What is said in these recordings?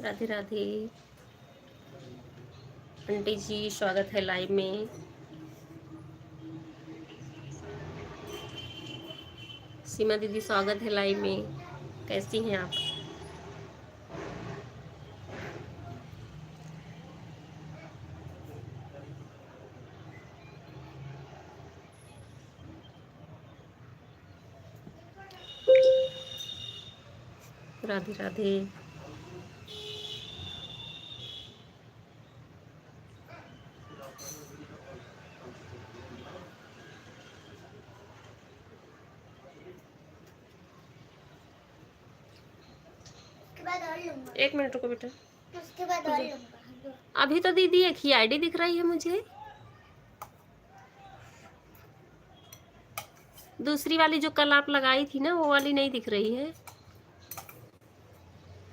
Radhe Radhe. Aunty जी स्वागत है live में। सीमा दीदी स्वागत है लाइव में। कैसी हैं आप? राधे राधे। एक मिनट रुको बेटा, उसके बाद और लूंगा। अभी तो दीदी एक ही आईडी दिख रही है मुझे। दूसरी वाली जो कल आप लगाई थी ना, वो वाली नहीं दिख रही है।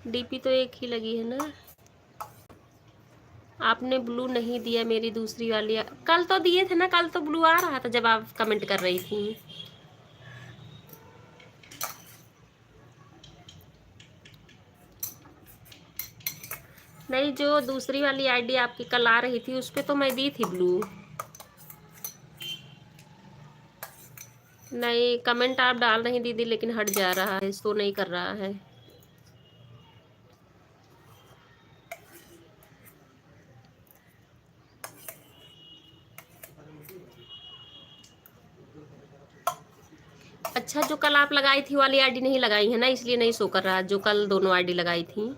डीपी तो एक ही लगी है ना। आपने ब्लू नहीं दिया मेरी दूसरी वाली। कल तो दिए थे ना, कल तो ब्लू आ रहा था जब आप कमेंट कर रही थी। नहीं, जो दूसरी वाली आईडी आपकी कल आ रही थी उस पर तो मैं दी थी ब्लू। नहीं, कमेंट आप डाल रही दीदी लेकिन हट जा रहा है, शो नहीं कर रहा है। अच्छा, जो कल आप लगाई थी वाली आईडी नहीं लगाई है ना, इसलिए नहीं शो कर रहा। जो कल दोनों आईडी लगाई थी।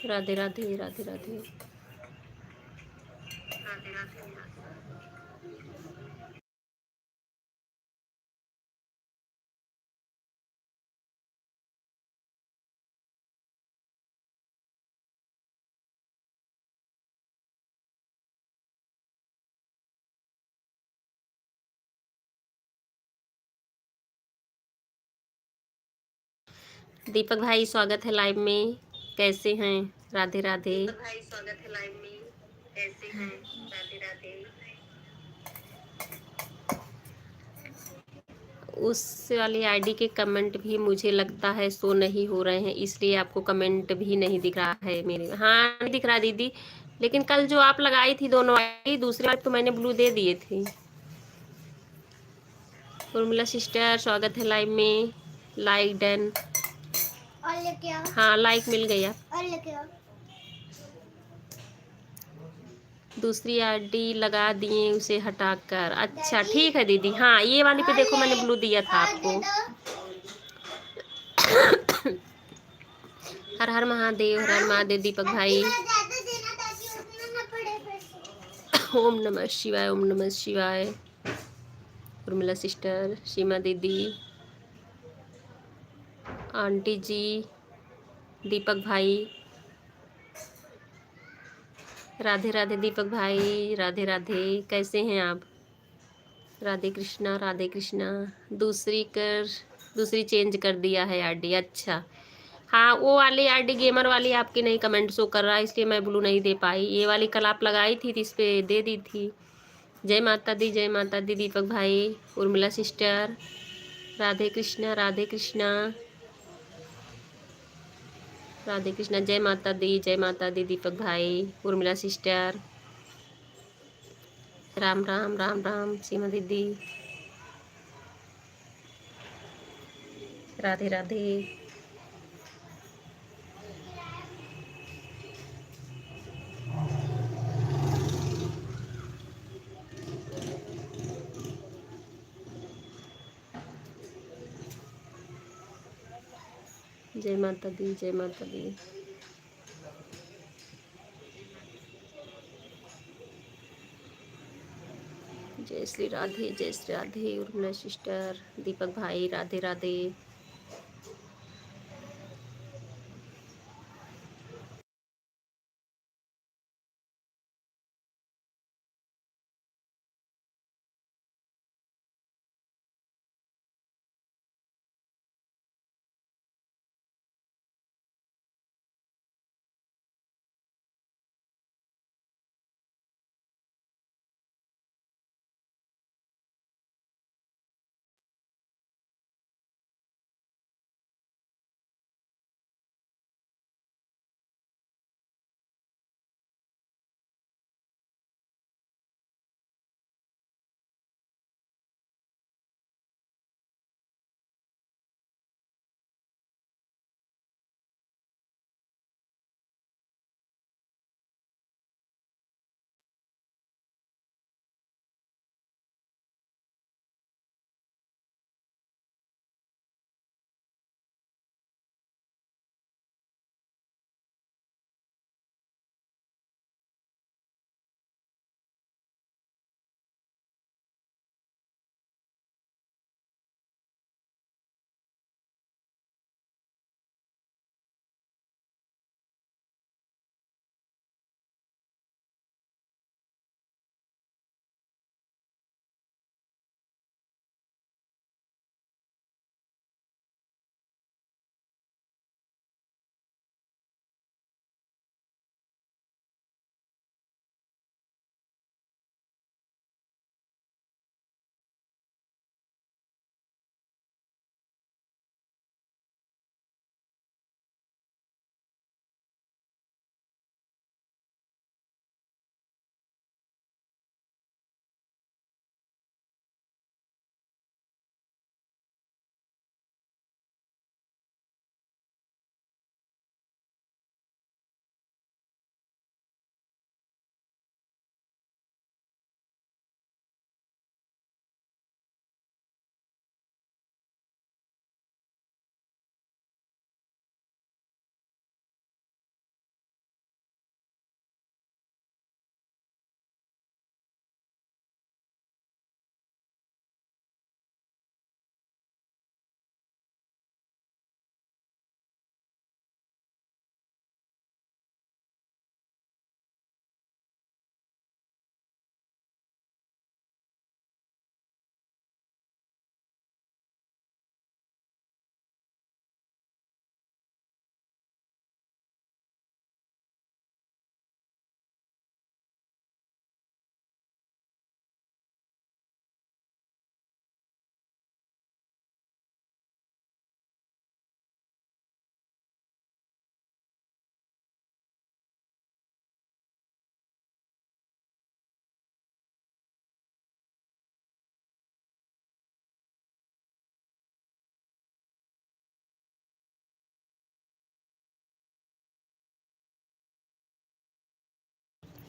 राधे राधे राधे राधे। दीपक भाई स्वागत है लाइव में। कैसे हैं? राधे राधे। दीपक भाई स्वागत है लाइव में। कैसे हैं? राधे राधे। उस वाली आईडी के कमेंट भी मुझे लगता है शो नहीं हो रहे हैं, इसलिए आपको कमेंट भी नहीं दिख रहा है मेरे। हाँ, नहीं दिख रहा दीदी, लेकिन कल जो आप लगाई थी दोनों आईडी, दूसरी बार तो मैंने ब्लू दे दिए थे। उर्मिला सिस्टर स्वागत है लाइव में। Like done. और लेके आओ। हाँ, लाइक मिल गया। और लेके आओ। दूसरी आईडी लगा दिए उसे हटाकर। अच्छा ठीक है दीदी। हाँ, ये वाली पे देखो मैंने ब्लू दिया था आपको। हर हर महादेव, हर हर महादेव दीपक भाई। ओम नमः शिवाय, ओम नमः शिवाय। उर्मिला सिस्टर, सीमा दीदी, आंटी जी, दीपक भाई। राधे राधे दीपक भाई, राधे राधे। कैसे हैं आप? राधे कृष्णा, राधे कृष्णा। दूसरी चेंज कर दिया है आईडी। अच्छा, हाँ, वो वाली आईडी गेमर वाली आपकी नहीं कमेंट शो कर रहा है, इसलिए मैं ब्लू नहीं दे पाई। ये वाली कल आप लगाई थी तो इस पर दे दी थी। जय माता दी, जय माता दी दीपक भाई, उर्मिला सिस्टर। राधे कृष्णा, राधे कृष्णा, राधे कृष्णा। जय माता दी, जय माता दी दीपक भाई, उर्मिला सिस्टर। राम राम राम राम सीमा दीदी। राधे राधे। जय माता दी, जय माता दी। जय श्री राधे, जय श्री राधे। उर्मिला सिस्टर, दीपक भाई, राधे राधे।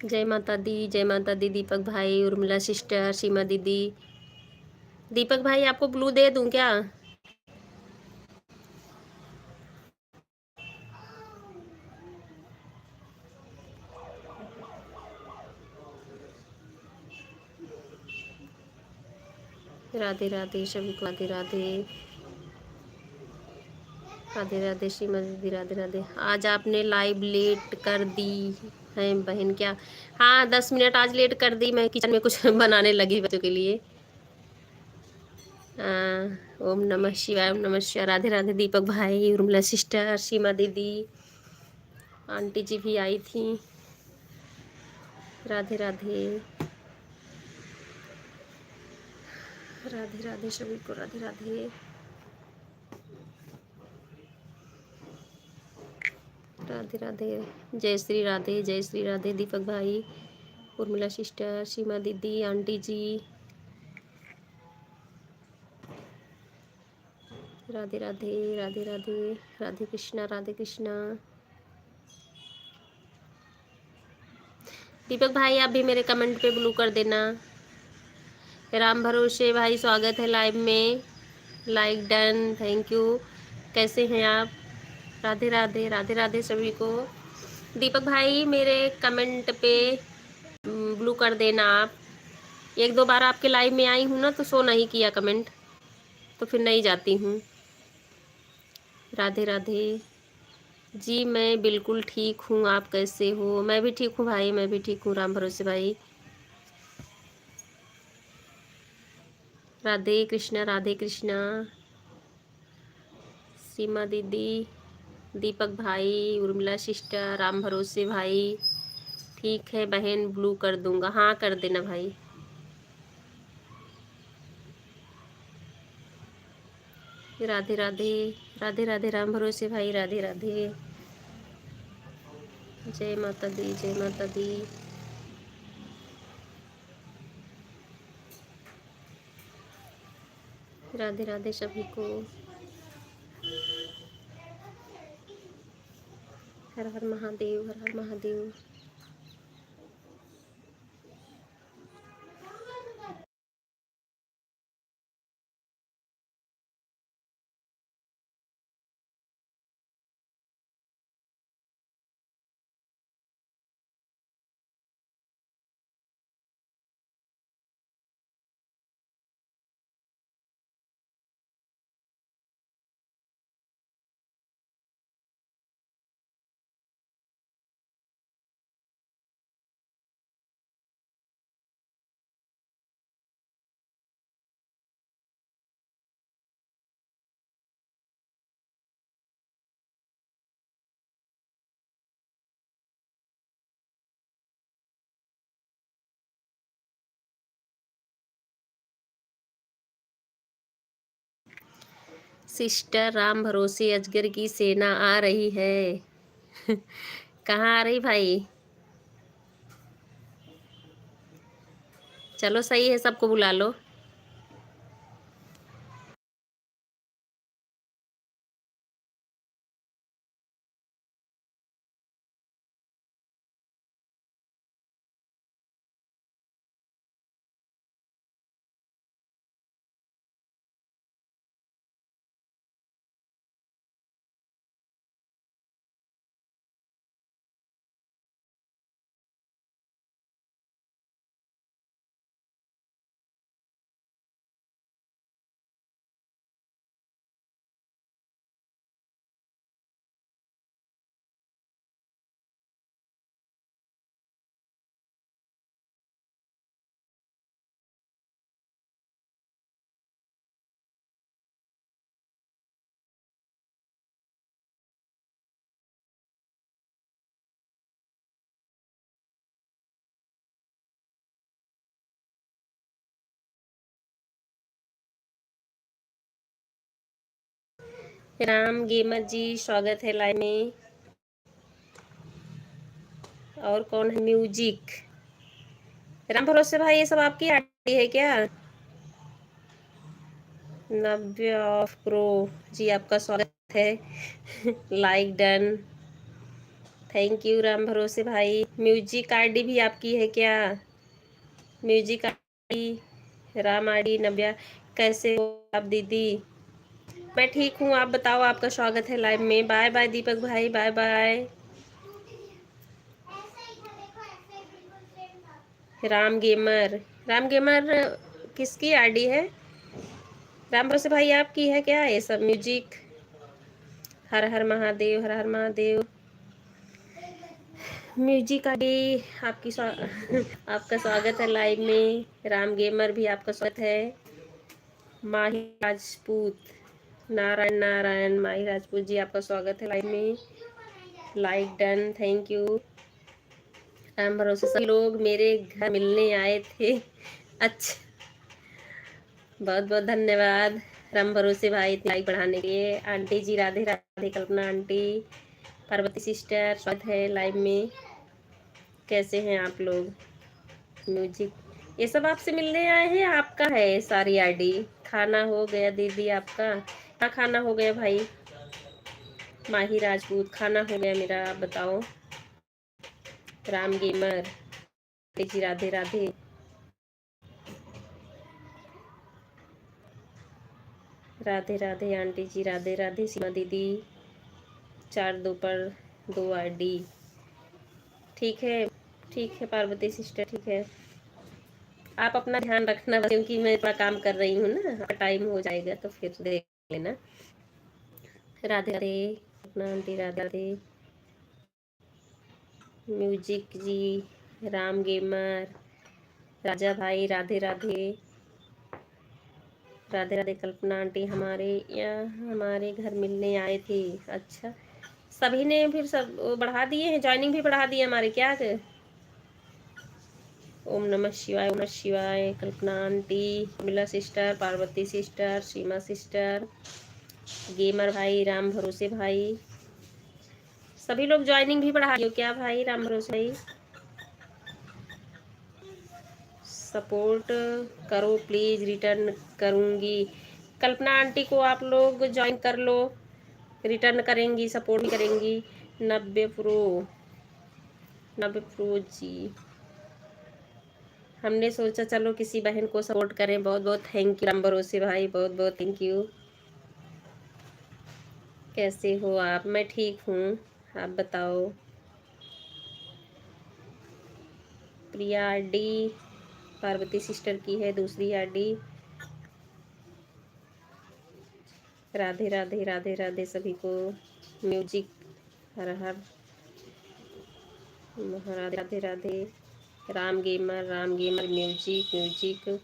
जय माता दी, जय माता दी। दीपक भाई, उर्मिला सिस्टर, सीमा दीदी। दीपक भाई आपको ब्लू दे दूं क्या? राधे राधे सभी को, राधे राधे। राधे राधे सीमा दीदी, राधे राधे। आज आपने लाइव लेट कर दी है बहन क्या? हाँ 10 मिनट आज लेट कर दी, मैं किचन में कुछ बनाने लगी बच्चों के लिए। ओम नमः शिवाय, ओम नमः शिवाय। राधे राधे दीपक भाई, उर्मिला सिस्टर, सीमा दीदी, आंटी जी भी आई थी। राधे राधे, राधे राधे सभी को, राधे राधे। राधे राधे, जय श्री राधे, जय श्री राधे दीपक भाई, उर्मिला सिस्टर, सीमा दीदी, आंटी जी। राधे राधे, राधे राधे, राधे कृष्णा, राधे कृष्णा। दीपक भाई आप भी मेरे कमेंट पे ब्लू कर देना। राम भरोसे भाई स्वागत है लाइव में, लाइक डन, थैंक यू। कैसे हैं आप? राधे राधे, राधे राधे सभी को। दीपक भाई मेरे कमेंट पे ब्लू कर देना आप। एक दो बार आपके लाइव में आई हूँ ना तो शो नहीं किया कमेंट, तो फिर नहीं जाती हूँ। राधे राधे जी, मैं बिल्कुल ठीक हूँ, आप कैसे हो? मैं भी ठीक हूँ भाई, मैं भी ठीक हूँ राम भरोसे भाई। राधे कृष्णा, राधे कृष्णा। सीमा दीदी, दीपक भाई, उर्मिला सिस्टर, राम भरोसे भाई। ठीक है बहन, ब्लू कर दूंगा। हाँ कर देना भाई। राधे राधे, राधे राधे राम भरोसे भाई, राधे राधे। जय माता दी, जय माता दी। राधे राधे सभी को। हर हर महादेव, हर हर महादेव। सिस्टर राम भरोसे अजगर की सेना आ रही है। कहाँ आ रही भाई? चलो सही है, सबको बुला लो। राम गेमर जी स्वागत है लाइव में। और कौन है? म्यूजिक। राम भरोसे भाई ये सब आपकी आईडी है क्या? नव्य ऑफ प्रो जी आपका स्वागत है। Like done, thank you Ram भरोसे भाई। म्यूजिक आईडी भी आपकी है क्या? म्यूजिक आईडी राम आईडी नव्या, कैसे हो आप दीदी? मैं ठीक हूँ, आप बताओ, आपका स्वागत है लाइव में। बाय बाय दीपक भाई, bye bye. Ram gamer, Ram gamer किसकी आईडी है? राम भरोसे भाई आपकी है क्या ये सब म्यूजिक? हर हर महादेव, हर हर महादेव। म्यूजिक आईडी आपकी आपका स्वागत है लाइव में। राम गेमर भी आपका स्वागत है। माही राजपूत, नारायण नारायण, माही राजपूत जी आपका स्वागत है लाइव में। Like done, thank you. Ram भरोसे सभी लोग मेरे घर मिलने आए थे। अच्छा, बहुत बहुत धन्यवाद राम भरोसे भाई लाइक बढ़ाने के लिए। आंटी जी राधे राधे, कल्पना आंटी, पार्वती सिस्टर स्वागत है लाइव में। कैसे हैं आप लोग? म्यूजिक ये सब आपसे मिलने आए हैं, आपका है सारी आईडी। खाना हो गया दीदी आपका? क्या खाना हो गया भाई? माही राजपूत, खाना हो गया मेरा, आप बताओ। राम गेमर जी राधे राधे, राधे राधे आंटी जी राधे राधे। सीमा दीदी 4-2 पर 2 आईडी, ठीक है ठीक है पार्वती सिस्टर, ठीक है। आप अपना ध्यान रखना बस, क्योंकि मैं थोड़ा काम कर रही हूँ ना, टाइम हो जाएगा तो फिर देख लेना। राधे राधे अपना आंटी, राधे राधे। म्यूजिक जी, राम गेमर, राजा भाई राधे राधे, राधे राधे। कल्पना आंटी हमारे यहाँ हमारे घर मिलने आए थे। अच्छा, सभी ने फिर सब बढ़ा दिए हैं, ज्वाइनिंग भी बढ़ा दी है हमारे क्या? ओम नमः शिवाय, ओम नमः शिवाय। कल्पना आंटी, मिला सिस्टर, पार्वती सिस्टर, सीमा सिस्टर, गेमर भाई, राम भरोसे भाई, सभी लोग ज्वाइनिंग भी बढ़ा दियो क्या भाई? राम भरोसे भाई सपोर्ट करो प्लीज़, रिटर्न करूँगी। कल्पना आंटी को आप लोग ज्वाइन कर लो, रिटर्न करेंगी, सपोर्ट भी करेंगी। 90 प्रो जी, हमने सोचा चलो किसी बहन को सपोर्ट करें। बहुत बहुत थैंक यू राम भरोसे भाई, बहुत बहुत थैंक यू। कैसे हो आप? मैं ठीक हूँ, आप बताओ। प्रिया आरडी पार्वती सिस्टर की है, दूसरी आरडी। राधे राधे, राधे राधे सभी को। म्यूजिक हर Har Radhe Radhe Radhe. Ram gamer, Ram gamer music, music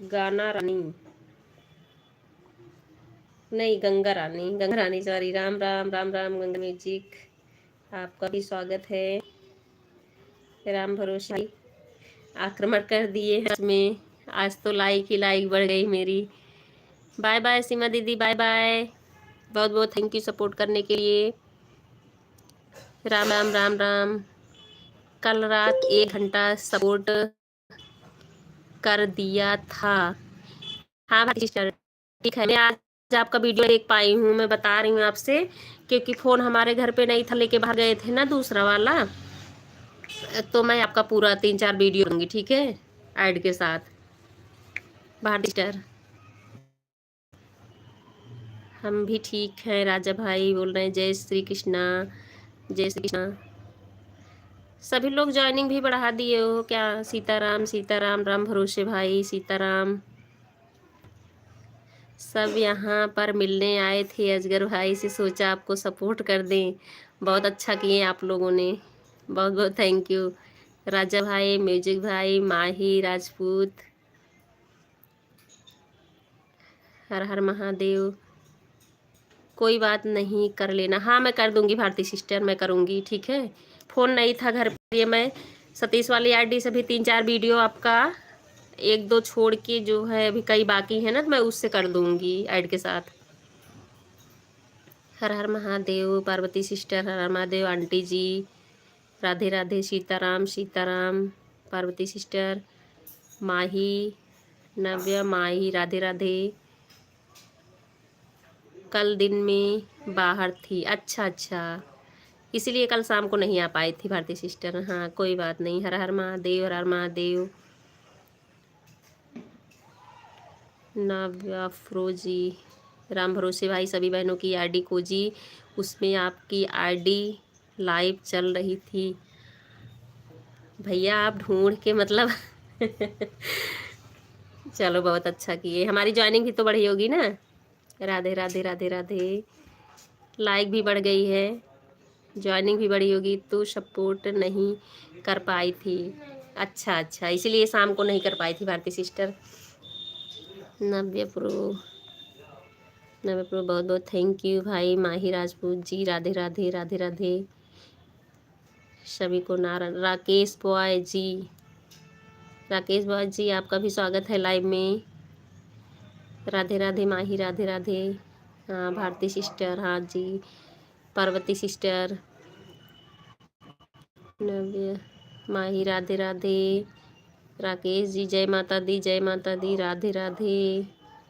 गाना रानी, नहीं गंगा रानी, गंगा रानी सॉरी। राम राम राम राम गंगा म्यूजिक, आपका भी स्वागत है। राम भरोसे आक्रमण कर दिए हैं में, आज तो लाइक ही लाइक बढ़ गई मेरी। बाय बाय सीमा दीदी, बाय बाय, बहुत बहुत थैंक यू सपोर्ट करने के लिए। राम राम राम राम। कल रात 1 घंटा सपोर्ट कर दिया था। हाँ भाई सिस्टर, ठीक है। मैं आज आपका वीडियो देख पाई हूँ, मैं बता रही हूँ आपसे, क्योंकि फ़ोन हमारे घर पे नहीं था, लेके बाहर गए थे ना दूसरा वाला, तो मैं आपका पूरा 3-4 वीडियो दूंगी, ठीक है, ऐड के साथ। बाहर सिस्टर हम भी ठीक हैं। राजा भाई बोल रहे हैं जय श्री कृष्णा, जय श्री कृष्णा। सभी लोग ज्वाइनिंग भी बढ़ा दिए हो क्या? सीताराम सीताराम, राम भरोसे भाई सीताराम। सब यहाँ पर मिलने आए थे अजगर भाई से, सोचा आपको सपोर्ट कर दें। बहुत अच्छा किए आप लोगों ने, बहुत बहुत थैंक यू। राजा भाई, म्यूजिक भाई, माही राजपूत, हर हर महादेव। कोई बात नहीं, कर लेना। हाँ मैं कर दूंगी भारती सिस्टर, मैं करूँगी, ठीक है। फ़ोन नहीं था घर पर, ये मैं सतीश वाली आईडी से भी 3-4 वीडियो आपका 1-2 छोड़ के जो है अभी कई बाकी है ना, तो मैं उससे कर दूंगी ऐड के साथ। हर हर महादेव पार्वती सिस्टर, हर हर महादेव आंटी जी, राधे राधे, सीताराम सीताराम, पार्वती सिस्टर, माही नव्या, माही राधे राधे। कल दिन में बाहर थी, अच्छा अच्छा, इसीलिए कल शाम को नहीं आ पाई थी भारती सिस्टर। हाँ कोई बात नहीं। हर हर महादेव, हर हर महादेव। नाव्या अफरोजी, राम भरोसे भाई, सभी बहनों की आईडी खोजी, उसमें आपकी आईडी लाइव चल रही थी भैया, आप ढूंढ के मतलब चलो बहुत अच्छा किए, हमारी ज्वाइनिंग भी तो बढ़ी होगी ना। राधे राधे राधे राधे। लाइक भी बढ़ गई है, ज्वाइनिंग भी बढ़ी होगी, तो सपोर्ट नहीं कर पाई थी। अच्छा अच्छा, इसीलिए शाम को नहीं कर पाई थी Bharti sister. Navya pro, नव्य pro बहुत बहुत थैंक यू भाई। माही राजपूत जी, राधे राधे राधे राधे सभी को। नारायण राकेश बॉय जी, राकेश बॉय जी आपका भी स्वागत है लाइव में। राधे राधे माही, राधे राधे। हाँ भारती सिस्टर, हाँ जी। पार्वती सिस्टर, नव्य, माही, राधे राधे। राकेश जी जय माता दी, जय माता दी, राधे राधे।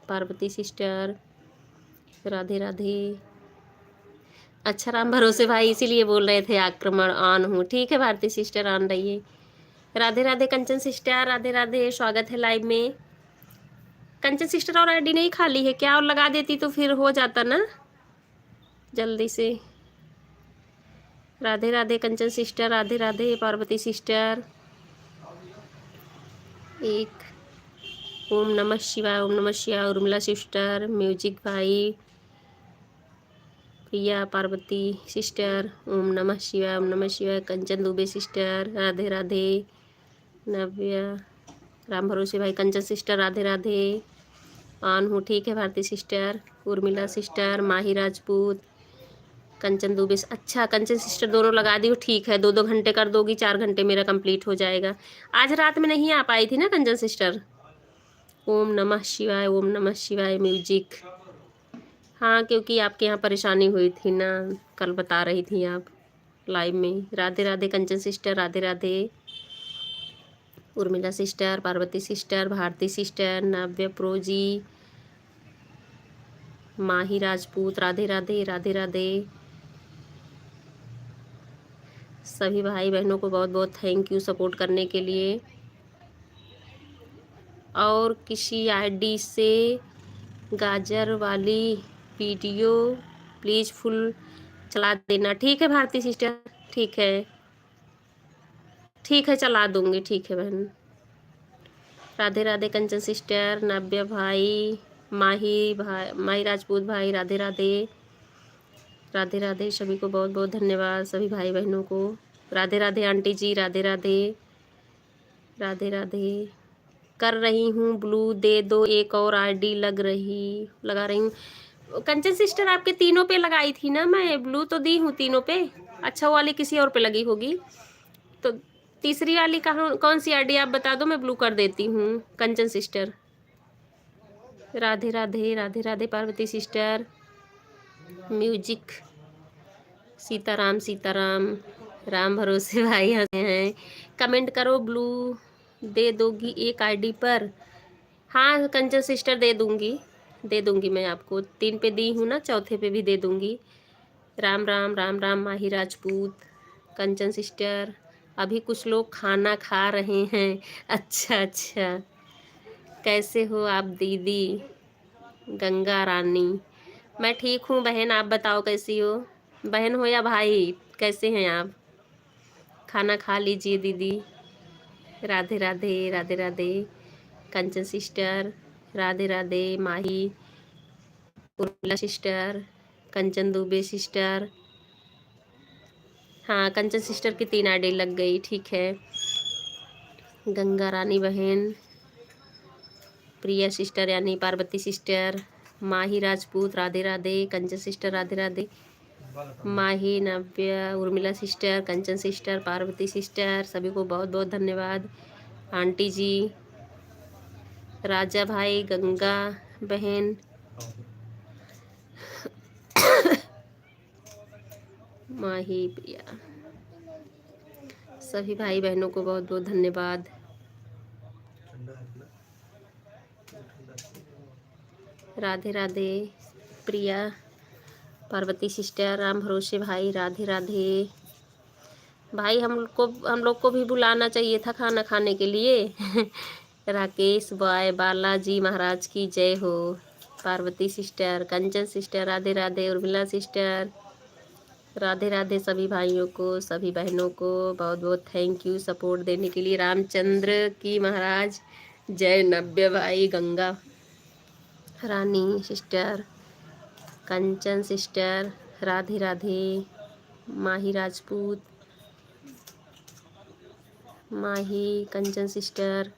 पार्वती सिस्टर, राधे राधे। अच्छा राम भरोसे भाई, इसीलिए बोल रहे थे आक्रमण ऑन हूँ। ठीक है भारती सिस्टर, ऑन रहिए। राधे राधे कंचन सिस्टर, राधे राधे, स्वागत है लाइव में। कंचन सिस्टर और आईडी नहीं खाली है क्या? और लगा देती तो फिर हो जाता ना जल्दी से। Radhe Radhe Kanchan sister, Radhe Radhe Parvati sister. एक ओम नमः शिवाय, ओम नमः शिवाय उर्मिला सिस्टर, म्यूजिक भाई, प्रिया पार्वती सिस्टर, ओम नमः शिवाय, ओम नमः शिवाय कंचन दुबे सिस्टर, राधे राधे। नव्या, राम भरोसे भाई, कंचन सिस्टर, राधे राधे। ऑन हूँ, ठीक है भारती सिस्टर। उर्मिला सिस्टर, माही राजपूत, कंचन दुबे। अच्छा कंचन सिस्टर दोनों लगा दी हो, ठीक है। 2-2 घंटे कर दोगी, 4 घंटे मेरा कंप्लीट हो जाएगा। आज रात में नहीं आ पाई थी ना कंचन सिस्टर। ओम नमः शिवाय, ओम नमः शिवाय म्यूजिक। हाँ क्योंकि आपके यहाँ परेशानी हुई थी ना, कल बता रही थी आप लाइव में। Radhe Radhe Kanchan sister, Radhe Radhe. Urmila sister, Parvati sister, Bharati sister, Navya pro ji, Mahi Rajput, Radhe Radhe Radhe Radhe. सभी भाई बहनों को बहुत बहुत थैंक यू सपोर्ट करने के लिए। और किसी आईडी से गाजर वाली वीडियो प्लीज़ फुल चला देना। ठीक है भारती सिस्टर, ठीक है, ठीक है चला दूंगी, ठीक है बहन। राधे राधे कंचन सिस्टर, नव्य भाई, माही भाई, माही राजपूत भाई, राधे राधे राधे राधे। सभी को बहुत बहुत धन्यवाद, सभी भाई बहनों को। राधे राधे आंटी जी, राधे राधे राधे राधे। कर रही हूँ ब्लू, दे दो एक और आईडी लगा रही हूँ। कंचन सिस्टर आपके तीनों पे लगाई थी ना मैं, ब्लू तो दी हूँ तीनों पे। अच्छा वो वाली किसी और पे लगी होगी, तो तीसरी वाली कहाँ, कौन सी आईडी आप बता दो, मैं ब्लू कर देती हूँ Kanchan sister. Radhe Radhe Radhe Radhe Parvati sister, music. Sitaram Sitaram, Ram भरोसे भाई हंसे हैं। कमेंट करो ब्लू दे दोगी एक आईडी पर। हाँ कंचन सिस्टर दे दूंगी मैं आपको। 3 पे दी हूँ ना, चौथे पे भी दे दूंगी। राम राम राम राम माही राजपूत, कंचन सिस्टर। अभी कुछ लोग खाना खा रहे हैं। अच्छा अच्छा, कैसे हो आप दीदी? गंगा रानी, मैं ठीक हूँ बहन, आप बताओ कैसी हो? बहन हो या भाई, कैसे हैं आप? खाना खा लीजिए दीदी। राधे राधे राधे राधे कंचन सिस्टर, राधे राधे माही, उर्मिला सिस्टर, कंचन दुबे सिस्टर। हाँ कंचन सिस्टर की 3 आईडी लग गई, ठीक है। गंगा रानी बहन, प्रिया सिस्टर यानी पार्वती सिस्टर, माही राजपूत, राधे राधे कंचन सिस्टर, राधे राधे। माही, नव्या, Urmila sister, Kanchan sister, Parvati sister, सभी को बहुत बहुत धन्यवाद। आंटी जी, राजा भाई, गंगा बहन, माही, प्रिया, सभी भाई बहनों को बहुत बहुत धन्यवाद। राधे राधे प्रिया, पार्वती सिस्टर, राम भरोसे भाई, राधे राधे भाई। हम लोग को भी बुलाना चाहिए था खाना खाने के लिए। राकेश बॉय, बालाजी महाराज की जय हो। Parvati sister, Kanchan sister, Radhe Radhe, Urmila sister, Radhe Radhe सभी भाइयों को, सभी बहनों को बहुत बहुत थैंक यू सपोर्ट देने के लिए। रामचंद्र की महाराज जय। नव्य भाई, गंगा रानी सिस्टर, कंचन सिस्टर, राधे राधे, माही राजपूत, माही, कंचन सिस्टर,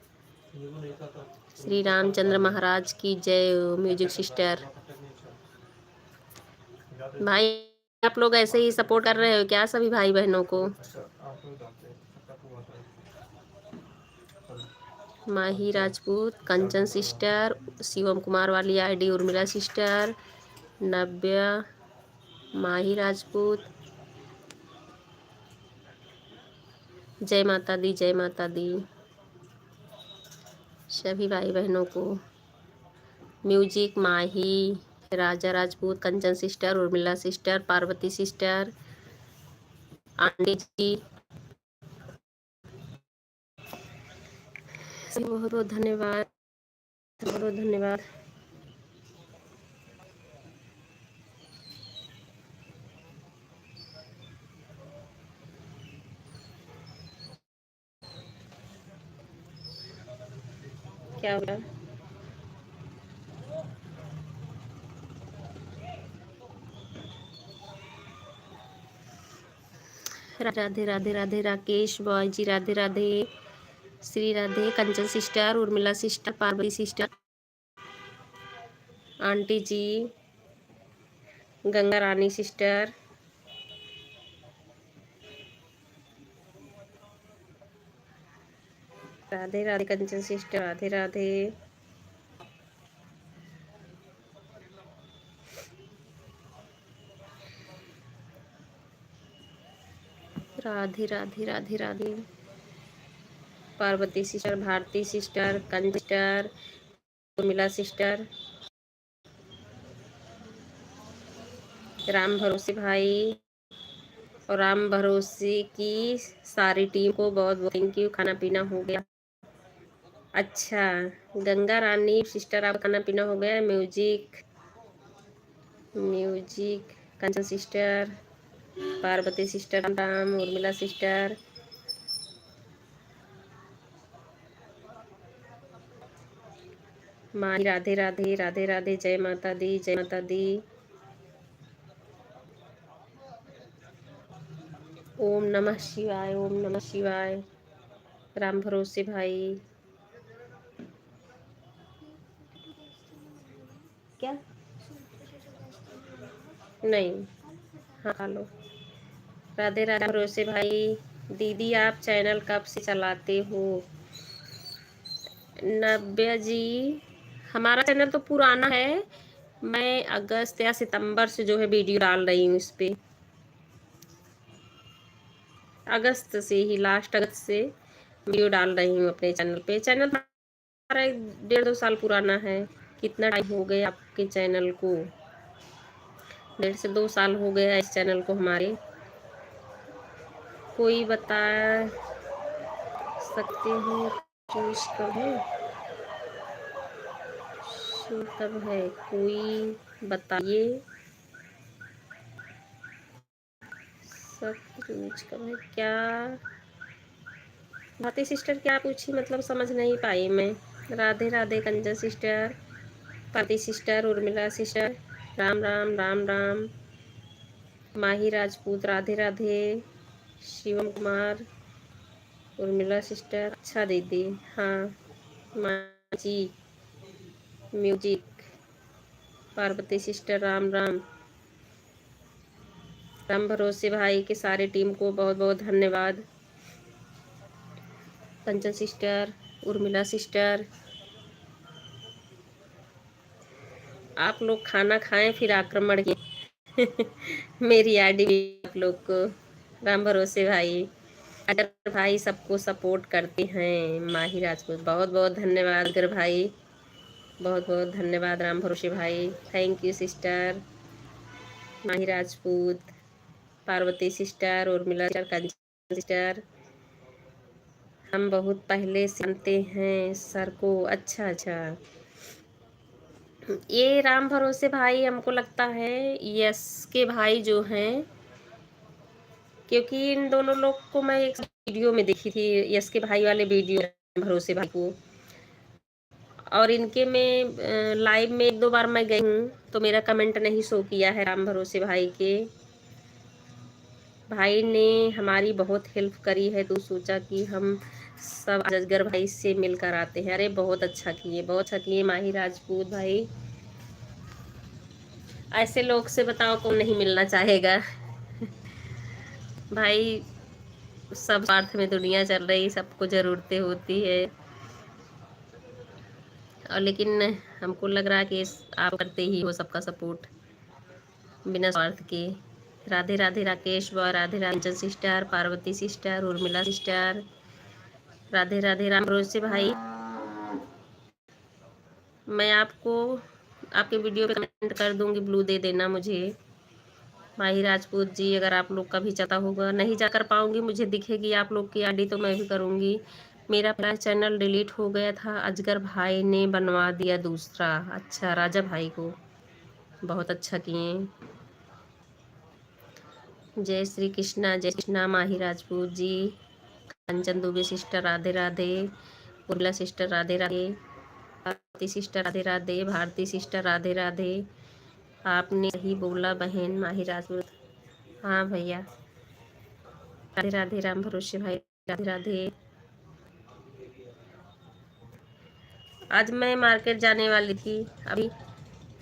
श्री रामचंद्र महाराज की जय। म्यूजिक सिस्टर, भाई आप लोग ऐसे ही सपोर्ट कर रहे हो क्या सभी भाई बहनों को? माही राजपूत, कंचन सिस्टर, शिवम कुमार वाली आईडी, उर्मिला सिस्टर, नव्या, माही राजपूत, जय माता दी, जय माता दी सभी भाई बहनों को। Music, Mahi, Raja Rajput, Kanchan sister, Urmila sister, Parvati sister, aunty ji, बहुत बहुत धन्यवाद, बहुत बहुत धन्यवाद। क्या हुआ? Radhe Radhe Radhe, Rakesh boy ji, Radhe Radhe, Shri Radhe, Kanchan sister, Urmila sister, Parvati sister, aunty ji, Ganga Rani sister, Radhe Radhe, Kanchan sister, Radhe Radhe, Radhe Radhe Radhe Radhe, Parvati sister, Bharati sister, Kanchan sister, Urmila sister, Ram भरोसे भाई और राम भरोसे की सारी टीम को बहुत बहुत थैंक यू। खाना पीना हो गया? अच्छा, गंगा रानी सिस्टर आप खाना पीना हो गया? Music, music, Kanchan sister, Parvati sister, Ram, Urmila sister, Mahi, Radhe Radhe, Radhe Radhe, जय माता दी, जय माता दी। ओम नमः शिवाय, ओम नमः शिवाय। राम भरोसे भाई, क्या नहीं, हाँ खा लो। राधे राधे भरोसे भाई। दीदी आप चैनल कब से चलाते हो? नव्या जी, हमारा चैनल तो पुराना है, मैं अगस्त या सितंबर से जो है वीडियो डाल रही हूँ इस पे। अगस्त से ही, लास्ट अगस्त से वीडियो डाल रही हूँ अपने चैनल पे। चैनल हमारा 1.5-2 साल पुराना है। कितना टाइम हो गया आपके चैनल को? 1.5 से 2 साल हो गया इस चैनल को हमारे। कोई बता सकते हो चूज कब है? शो कब है कोई बताइए। सब चूज कब है क्या? भारती सिस्टर क्या पूछी, मतलब समझ नहीं पाई मैं। Radhe Radhe, Kanchan sister, Parvati sister, Urmila sister, Ram Ram Ram Ram, Mahi Rajput, Radhe Radhe, Shivam Kumar, Urmila sister, अच्छा दीदी, हाँ माँ जी, म्यूजिक, पार्वती सिस्टर, राम राम, राम भरोसे भाई के सारे टीम को बहुत बहुत धन्यवाद। कंचन सिस्टर, उर्मिला सिस्टर, आप लोग खाना खाएं फिर आक्रमण के। मेरी आईडी भी आप लोग को। राम भरोसे भाई, अगर भाई सबको सपोर्ट करते हैं। माही राजपूत, बहुत बहुत धन्यवाद अगर भाई, बहुत बहुत धन्यवाद। राम भरोसे भाई, thank you sister. Mahi Rajput, Parvati sister, Urmila sister, Kanchan sister. हम बहुत पहले से जानते हैं सर को। अच्छा अच्छा, ये राम भरोसे भाई हमको लगता है यस के भाई जो हैं, क्योंकि इन दोनों लोग को मैं एक वीडियो में देखी थी, यस के भाई वाले वीडियो, राम भरोसे भाई को। और इनके में लाइव में 1-2 बार मैं गई हूँ, तो मेरा कमेंट नहीं शो किया है राम भरोसे भाई के। भाई ने हमारी बहुत हेल्प करी है, तो सोचा कि हम सब अजगर भाई से मिलकर आते हैं। अरे बहुत अच्छा किए, बहुत अच्छा किए माही राजपूत भाई। ऐसे लोग से बताओ कौन नहीं मिलना चाहेगा। भाई सब स्वार्थ में दुनिया चल रही, सबको ज़रूरतें होती है, और लेकिन हमको लग रहा है कि आप करते ही हो सबका सपोर्ट बिना स्वार्थ के। Radhe Radhe Rakesh boy, Radhe Radhe Kanchan sister, Parvati sister, Urmila sister, Radhe Radhe Ram भरोसे भाई। मैं आपको आपके वीडियो पे कमेंट कर दूंगी, ब्लू दे देना मुझे। माही राजपूत जी, अगर आप लोग का भी चाहता होगा, नहीं जा कर पाऊँगी, मुझे दिखेगी आप लोग की आईडी तो मैं भी करूँगी। मेरा पहला चैनल डिलीट हो गया था, अजगर भाई ने बनवा दिया दूसरा। अच्छा, राजा भाई को, बहुत अच्छा किए। जय श्री कृष्णा, जय Krishna Mahi Rajput ji, Kanchan Dubey sister Radhe Radhe, Urmila sister Radhe Radhe, Bharati sister Radhe Radhe, Bharati sister Radhe Radhe. आपने सही बोला बहन माही राजपूत। हाँ भैया, राधे राधे राम भरोसे भाई, राधे राधे। आज मैं मार्केट जाने वाली थी, अभी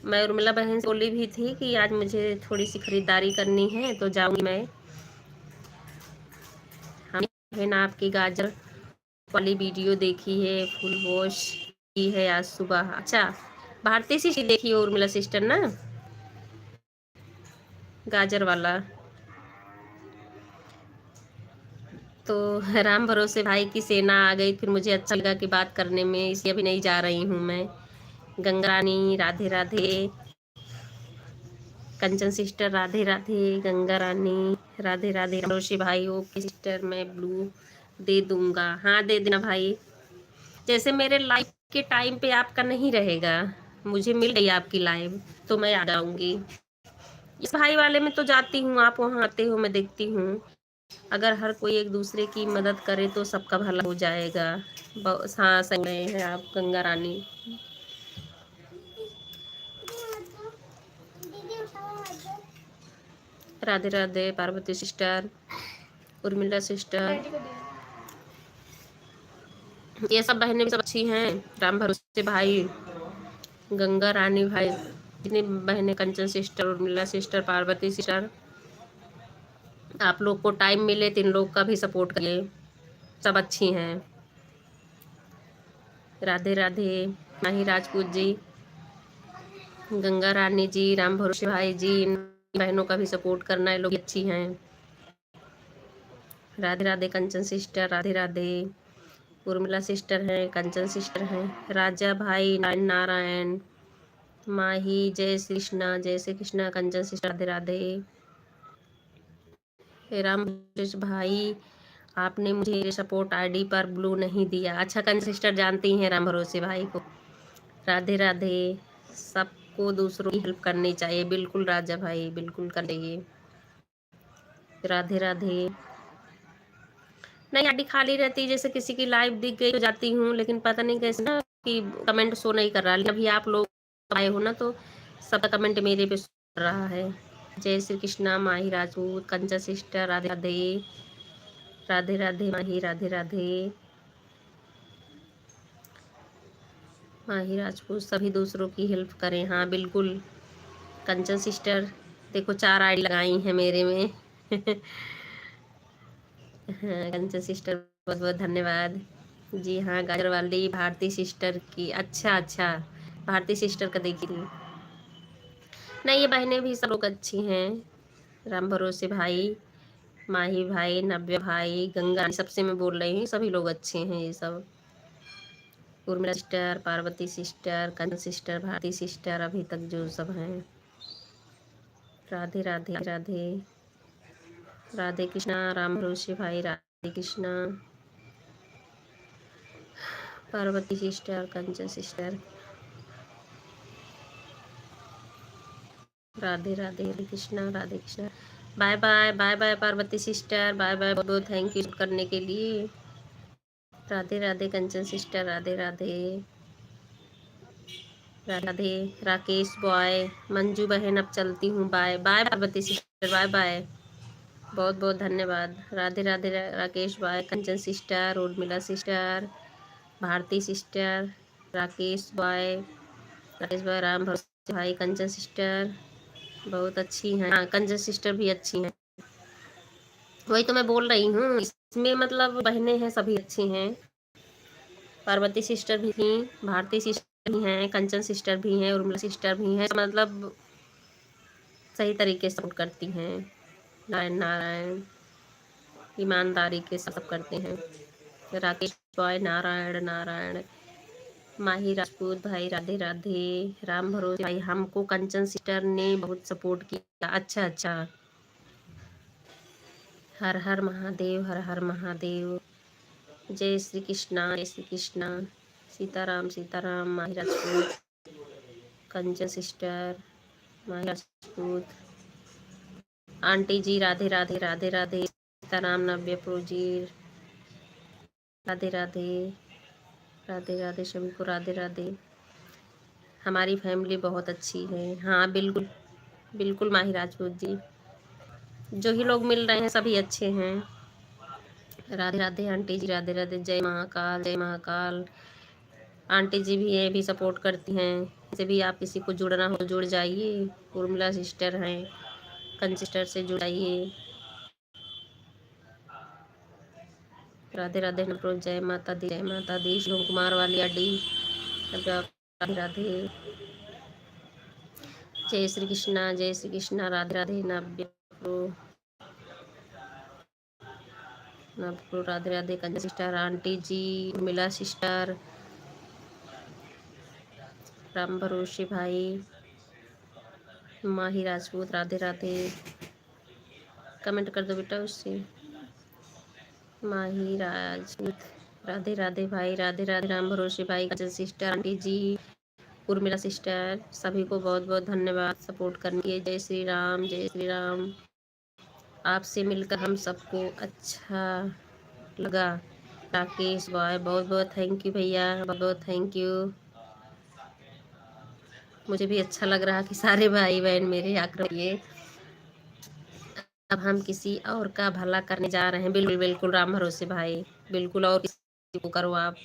मैं उर्मिला बहन से बोली भी थी कि आज मुझे थोड़ी सी खरीदारी करनी है, तो जाऊंगी मैं। हाँ बहन, आपकी गाजर वाली वीडियो देखी है, फुल वॉश की है आज सुबह। अच्छा, भारती सी देखी है उर्मिला सिस्टर ना, गाजर वाला। तो राम भरोसे भाई की सेना आ गई, फिर मुझे अच्छा लगा कि बात करने में, इसलिए अभी नहीं जा रही हूँ मैं। गंगा रानी राधे राधे, कंचन सिस्टर राधे राधे, गंगा रानी राधे राधे, भरोसे भाई ओके सिस्टर, मैं ब्लू दे दूंगा। हाँ दे देना भाई। जैसे मेरे लाइव के टाइम पे आपका नहीं रहेगा, मुझे मिल गई आपकी लाइव, तो मैं आ जाऊंगी। इस भाई वाले में तो जाती हूँ, आप वहाँ आते हो, मैं देखती हूँ। अगर हर कोई एक दूसरे की मदद करे तो सबका भला हो जाएगा। हाँ संग में हैं आप गंगा रानी। राधे राधे पार्वती सिस्टर, उर्मिला सिस्टर, ये सब बहनें भी सब अच्छी हैं। राम भरोसे भाई, गंगा रानी भाई, जितनी बहनें, Kanchan sister, Urmila sister, Parvati sister, आप लोग को टाइम मिले तो इन लोग का भी सपोर्ट करिए, सब अच्छी हैं। राधे राधे माही राजपूत जी, गंगा रानी जी, राम भरोसे भाई जी, इन बहनों का भी सपोर्ट करना, ये लोग अच्छी हैं। राधे राधे कंचन सिस्टर, राधे राधे, उर्मिला सिस्टर हैं, कंचन सिस्टर हैं, राजा भाई, नारायण, माही, जय श्री कृष्णा, जय श्री कृष्णा, कंचन सिस्टर राधे राधे। राम भाई, आपने मुझे सपोर्ट आईडी पर ब्लू नहीं दिया। अच्छा, कंचन सिस्टर जानती हैं राम भरोसे भाई को। राधे राधे, सबको दूसरों की हेल्प करनी चाहिए, बिल्कुल राजा भाई, बिल्कुल करिए। राधे राधे। नहीं, आईडी खाली रहती, जैसे किसी की लाइव दिख गई तो जाती हूँ, लेकिन पता नहीं कैसे ना कि कमेंट शो नहीं कर रहा। लेकिन अभी आप लोग आए हो ना, तो सबका कमेंट मेरे पे शो कर रहा है। जय श्री कृष्णा माही राजपूत, कंचन सिस्टर राधे राधे, राधे राधे माही, राधे राधे माही राजपूत। सभी दूसरों की हेल्प करें, हाँ बिल्कुल। कंचन सिस्टर देखो 4 आईडी लगाई हैं मेरे में। हाँ कंचन सिस्टर, बहुत बहुत धन्यवाद जी। हाँ गाजर वाली भारती सिस्टर की, अच्छा अच्छा, भारती सिस्टर का देखी थी। नहीं, ये बहनें भी सब लोग अच्छी हैं। राम भरोसे भाई, माही भाई, नव्य भाई, गंगा, सबसे मैं बोल रही हूँ, सभी लोग अच्छे हैं ये सब। Urmila sister, Parvati sister, Kanchan sister, Bharati sister, अभी तक जो सब हैं। राधे राधे राधे राधे कृष्णा, राम भरोसे भाई, Radhe Krishna, Parvati sister, Kanchan sister, Radhe Radhe, Hare Krishna, Radhe Krishna. Bye bye, bye bye Parvati sister, bye bye, बहुत बहुत थैंक यू करने के लिए। राधे राधे कंचन सिस्टर, राधे राधे राधे राकेश बॉय, मंजू बहन अब चलती हूँ, bye bye Parvati sister, bye bye, बहुत बहुत धन्यवाद। Radhe Radhe Rakesh boy, Kanchan sister, Urmila sister, Bharati sister, Rakesh boy, Ram भरोसे भाई, कंचन सिस्टर बहुत अच्छी हैं। हाँ, कंचन सिस्टर भी अच्छी हैं, वही तो मैं बोल रही हूँ, इसमें मतलब बहनें हैं सभी अच्छी हैं। पार्वती सिस्टर भी थी, भारती सिस्टर भी हैं, कंचन सिस्टर भी हैं, उर्मिला सिस्टर भी हैं, मतलब सही तरीके से सपोर्ट करती हैं। नारायण नारायण ईमानदारी के सब करते हैं। राकेश बॉय, नारायण नारायण, माही राजपूत भाई, राधे राधे, राम भरोसे भाई, हमको कंचन सिस्टर ने बहुत सपोर्ट किया। अच्छा अच्छा, हर हर महादेव, हर हर महादेव, जय श्री कृष्णा, जय श्री कृष्णा, सीताराम सीताराम, माही राजपूत, कंचन सिस्टर, माही राजपूत, आंटी जी राधे राधे, राधे राधे, सीताराम, नव्य प्रोजी, राधे राधे, राधे राधे सभी को, राधे राधे। हमारी फैमिली बहुत अच्छी है। हाँ बिल्कुल बिल्कुल माही राजपूत जी, जो ही लोग मिल रहे हैं सभी अच्छे हैं। राधे राधे आंटी जी, राधे राधे, जय महाकाल, जय महाकाल। आंटी जी भी ये भी सपोर्ट करती हैं, इसे भी आप किसी को जुड़ना हो जुड़ जाइए। उर्मिला सिस्टर हैं, कंचन सिस्टर से जुड़ाइए। राधे राधे नप्रो, जय माता दी, जय माता दी। शिव कुमार वाली आडी, राधे राधे, जय श्री कृष्णा, जय Shri Krishna, Radhe Radhe, नव्य नवप्रो, Radhe Radhe, Kanchan sister, aunty ji, Urmila sister, Ram भरोसे भाई, माही राजपूत, राधे राधे। कमेंट कर दो बेटा उससे, माही राजपूत, राधे राधे भाई, राधे राधे, राम भरोसे भाई, Kanchan sister, aunty ji, Urmila sister, सभी को बहुत बहुत धन्यवाद सपोर्ट करने के लिए। जय श्री राम, जय श्री राम। आपसे मिलकर हम सबको अच्छा लगा। राकेश बॉय, बहुत बहुत थैंक यू भैया, बहुत बहुत थैंक यू। मुझे भी अच्छा लग रहा कि सारे भाई बहन मेरे आकर ये, अब हम किसी और का भला करने जा रहे हैं। बिल्कुल बिल्कुल राम भरोसे भाई, बिल्कुल, और किसी को करो, आप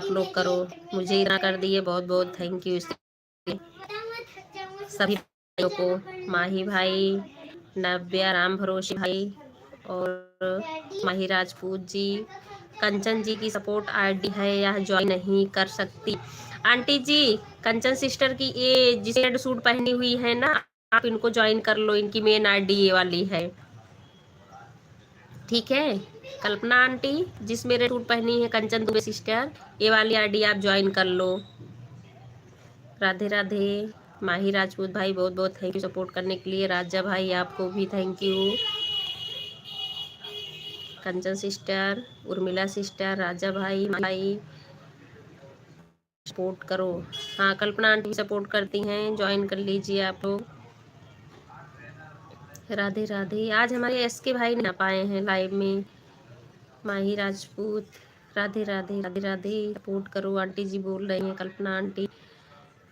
लोग करो, मुझे इतना कर दिए, बहुत बहुत थैंक यू इसके सभी भाइयों को। माही भाई, नव्या, राम भरोसे भाई और माही राजपूत जी, कंचन जी की सपोर्ट आईडी है, यह ज्वाइन नहीं कर सकती। आंटी जी, कंचन सिस्टर की ये जिस रेड सूट पहनी हुई है ना, आप इनको ज्वाइन कर लो, इनकी मेन आईडी ये वाली है, ठीक है। कल्पना आंटी, जिस मेरे सूट पहनी है कंचन दुबे सिस्टर, ये वाली आईडी आप ज्वाइन कर लो। राधे राधे, माही राजपूत भाई, बहुत बहुत थैंक यू सपोर्ट करने के लिए। राजा भाई, आपको भी thank you. Kanchan sister, Urmila sister, Raja भाई सपोर्ट करो। हाँ, कल्पना आंटी सपोर्ट करती हैं, ज्वाइन कर लीजिए आप लोग। राधे राधे, आज हमारे एस के भाई नहीं आ पाए हैं लाइव में। माही राजपूत, राधे राधे, राधे राधे, सपोर्ट करो। आंटी जी बोल रही हैं, कल्पना आंटी,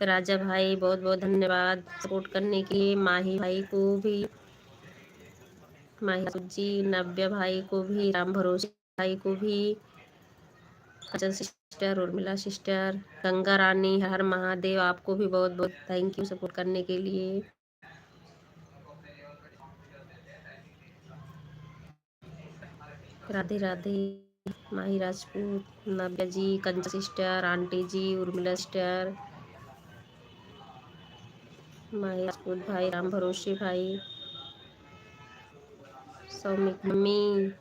राजा भाई, बहुत बहुत धन्यवाद सपोर्ट करने के लिए। माही भाई को भी, माही जी, नव्य भाई को भी, राम भरोसे भाई को भी, कंचन सिस्टर, उर्मिला सिस्टर, गंगा रानी, हर महादेव, आपको भी बहुत बहुत थैंक यू सपोर्ट करने के लिए। राधे राधे, माही राजपूत, नव्या जी, Kanchan sister, aunty ji, Urmila sister, माही राजपूत भाई, राम भरोसे भाई, सौमिक मम्मी,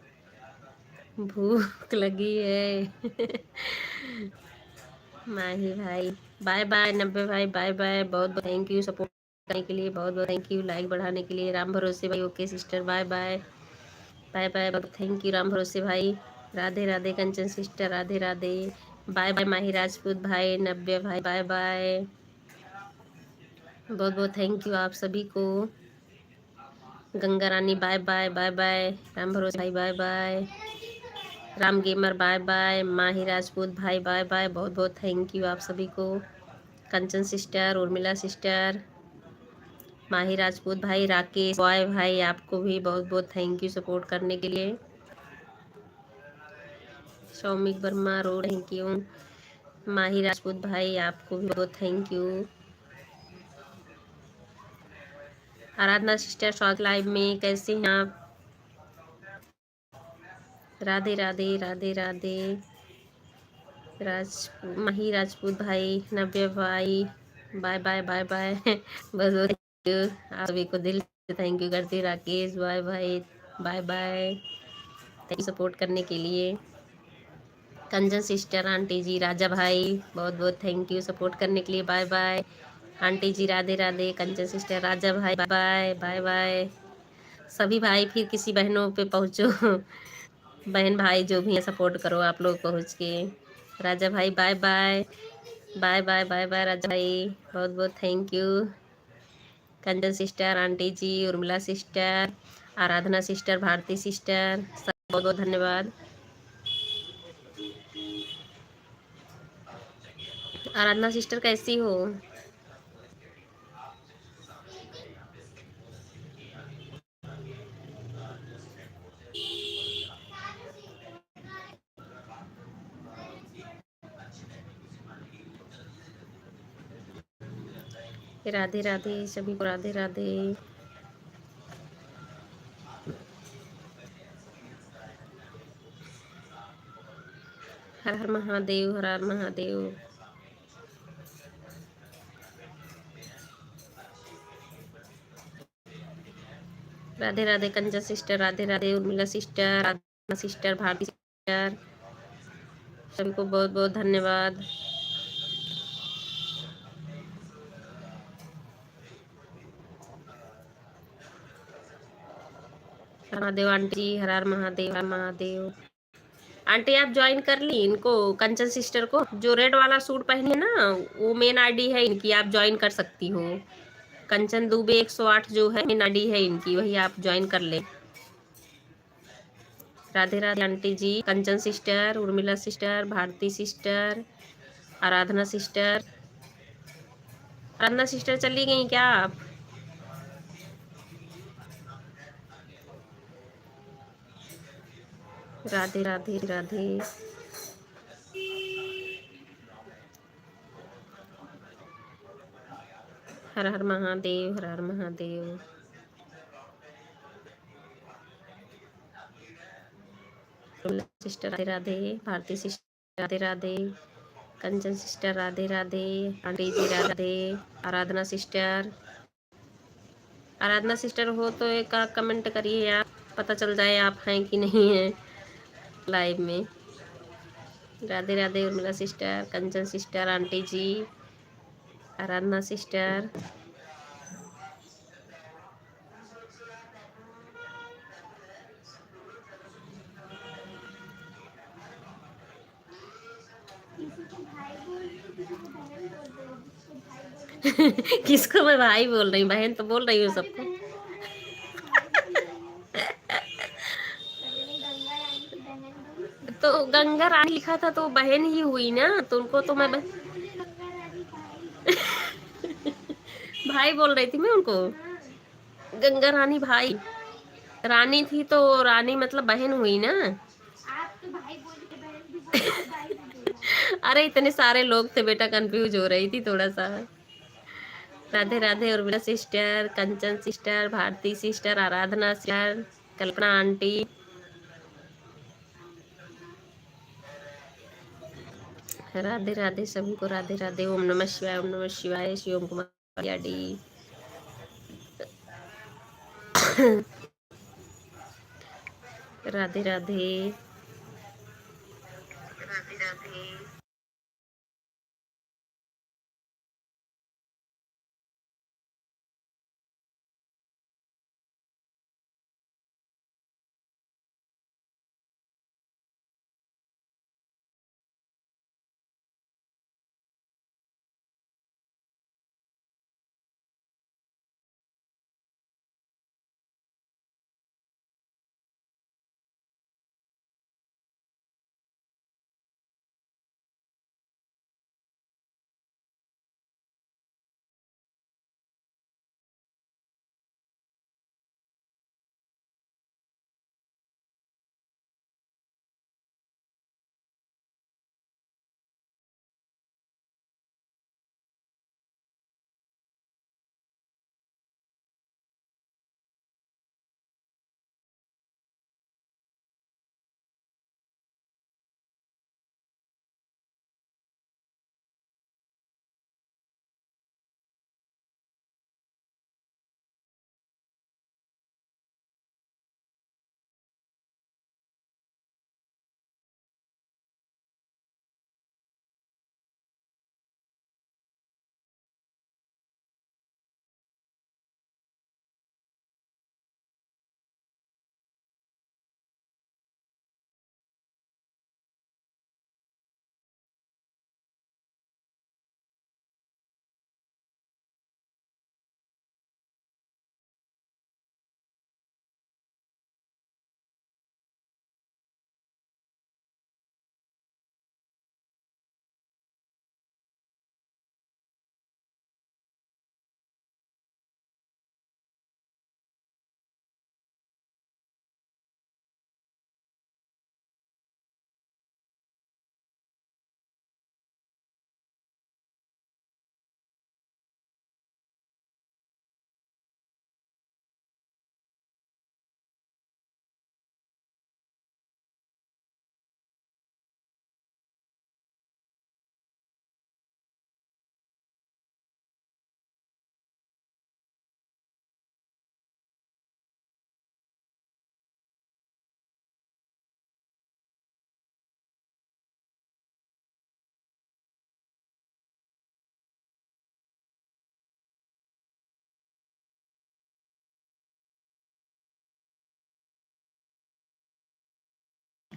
भूख लगी है। माही भाई, बाय बाय, नब्बे भाई, बाय बाय, बहुत बहुत थैंक यू सपोर्ट करने के लिए बहुत बहुत थैंक यू, लाइक बढ़ाने के लिए। राम भरोसे भाई okay sister, bye bye bye bye, thank you Ram भरोसे भाई। Radhe Radhe Kanchan sister, Radhe Radhe, bye bye Mahi Rajput भाई, नव्य भाई बाय बाय, बहुत बहुत थैंक यू आप सभी को। Ganga Rani bye bye bye bye, Ram भरोसे भाई bye bye, Ram gamer bye bye, Mahi Rajput भाई बाय बाय, बहुत बहुत थैंक यू आप सभी को। कंचन सिस्टर, उर्मिला सिस्टर, माही राजपूत भाई, राकेश बॉय भाई, आपको भी बहुत बहुत थैंक यू सपोर्ट करने के लिए। सौमिक वर्मा रो थैंक यू, माही राजपूत भाई आपको भी बहुत थैंक यू। आराधना सिस्टर स्वागत लाइव में, कैसे हैं आप? राधे राधे राधे राधे, माही राजपूत भाई, नव्य भाई बाय बाय बाय बाय, बस थैंक यू आप सभी को दिल से थैंक यू करती। राकेश बाय भाई bye bye, thank you support करने के लिए। कंचन सिस्टर, आंटी जी, राजा भाई बहुत बहुत थैंक यू सपोर्ट करने के लिए, bye bye. Aunty ji Radhe Radhe, Kanchan sister, Raja भाई बाय बाय बाय बाय। सभी भाई फिर किसी बहनों पे पहुँचो बहन भाई जो भी है सपोर्ट करो आप लोग पहुँच के। राजा भाई bye bye bye bye bye bye, Raja भाई बहुत बहुत thank you. Kanchan sister, aunty ji, Urmila sister, Aradhana sister, Bharati sister, सब बहुत बहुत धन्यवाद। आराधना सिस्टर कैसी हो? राधे राधे सभी को, राधे राधे। हर हर महादेव, हर हर Mahadev. Radhe Radhe Kanchan sister, Radhe Radhe Urmila sister, Radha sister, Bharati sister, सभी को बहुत बहुत धन्यवाद। महादेव आंटी जी, हर हर महादेव, हर महादेव। आंटी आप ज्वाइन कर ली इनको, कंचन सिस्टर को? जो रेड वाला सूट पहने है ना, वो मेन आईडी है इनकी, आप ज्वाइन कर सकती हो। कंचन दुबे 108 जो है मेन आईडी है इनकी, वही आप ज्वाइन कर ले। Radhe Radhe aunty ji, Kanchan sister, Urmila sister, Bharati sister, Aradhana sister. Aradhana sister चली गई क्या आप? राधे राधे राधे। हर हर महादेव, हर हर Mahadev. Sister Radhe Radhe, Bharati sister Radhe Radhe, Kanchan sister Radhe Radhe, aunty ji Radhe, Aradhana sister. Aradhana sister हो तो एक कमेंट करिए आप, पता चल जाए आप हैं कि नहीं हैं लाइव में। Radhe Radhe Urmila sister, Kanchan sister, aunty जी, आराधना सिस्टर। किसको मैं भाई बोल रही हूँ? बहन तो बोल रही हूँ सबको। तो गंगा रानी लिखा था तो बहन ही हुई ना, तो उनको तो मैं भाई बोल रही थी मैं उनको। गंगा रानी भाई, रानी थी तो रानी मतलब बहन हुई ना। आप तो भाई बोल के बहन भी बोल भाई भी बोला। अरे इतने सारे लोग थे बेटा, कंफ्यूज हो रही थी थोड़ा सा। Radhe Radhe Urmila sister, Kanchan sister, Bharati sister, Aradhana sister, Kalpana aunty. Radhe Radhe सभी को, राधे राधे। ओम नमः शिवाय, ओम नमः शिवाय। शिवम कुमार याडी। Radhe Radhe. Radhe Radhe.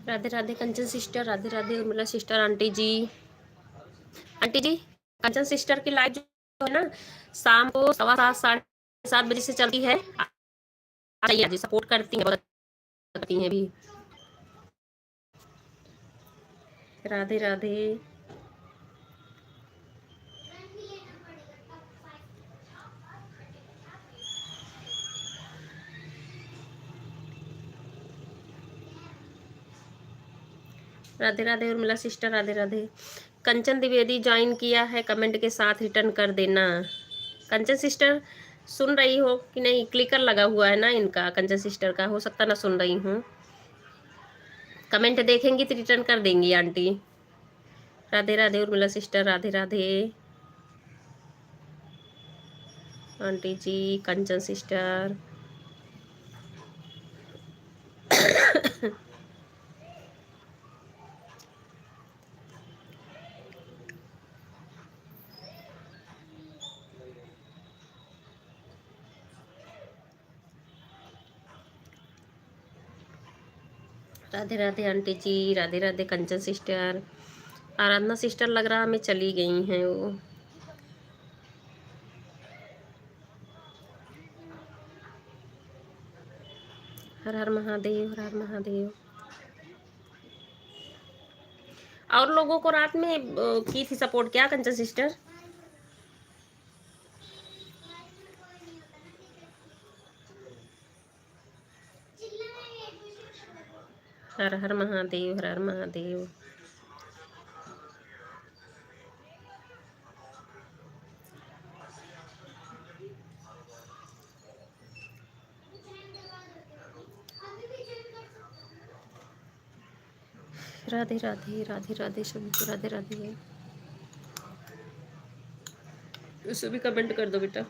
Radhe Radhe Kanchan sister, Radhe Radhe Urmila sister, aunty ji. Aunty ji, Kanchan sister की लाइव जो है ना, शाम को 7:15 7:30 से चलती है। आइए जी, सपोर्ट करती हैं, बहुत करती हैं भी। राधे राधे। राधे राधे उर्मिला सिस्टर, राधे राधे। कंचन द्विवेदी ज्वाइन किया है, कमेंट के साथ रिटर्न कर देना। कंचन सिस्टर सुन रही हो कि नहीं? क्लिकर लगा हुआ है ना इनका, कंचन सिस्टर का, हो सकता ना सुन रही हूँ। कमेंट देखेंगी तो रिटर्न कर देंगी aunty. Radhe Radhe Urmila sister, Radhe Radhe aunty ji, Kanchan sister. Radhe Radhe aunty ji, Radhe Radhe Kanchan sister. Aradhana sister लग रहा हमें चली गई हैं वो। हर हर महादेव, हर हर महादेव। और लोगों को रात में की थी सपोर्ट क्या कंचन सिस्टर? हर हर महादेव, हर हर महादेव। राधे राधे, राधे राधे सभी को राधे राधे। उसे भी कमेंट कर दो बेटा।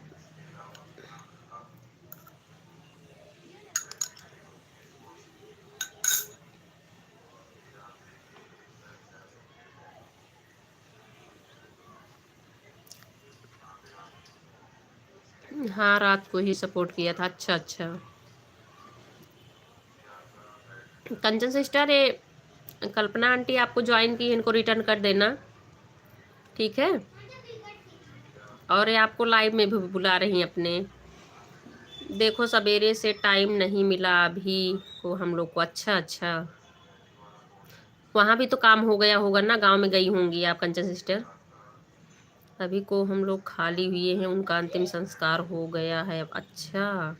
हाँ, रात को ही सपोर्ट किया था। अच्छा अच्छा। कंचन सिस्टर, ये कल्पना आंटी आपको ज्वाइन की, इनको रिटर्न कर देना, ठीक है? और ये आपको लाइव में भी बुला रही हैं अपने। देखो सवेरे से टाइम नहीं मिला अभी को हम लोग को। अच्छा अच्छा, वहाँ भी तो काम हो गया होगा ना, गांव में गई होंगी आप कंचन सिस्टर। अभी को हम लोग खाली हुए हैं, उनका अंतिम संस्कार हो गया है। अच्छा।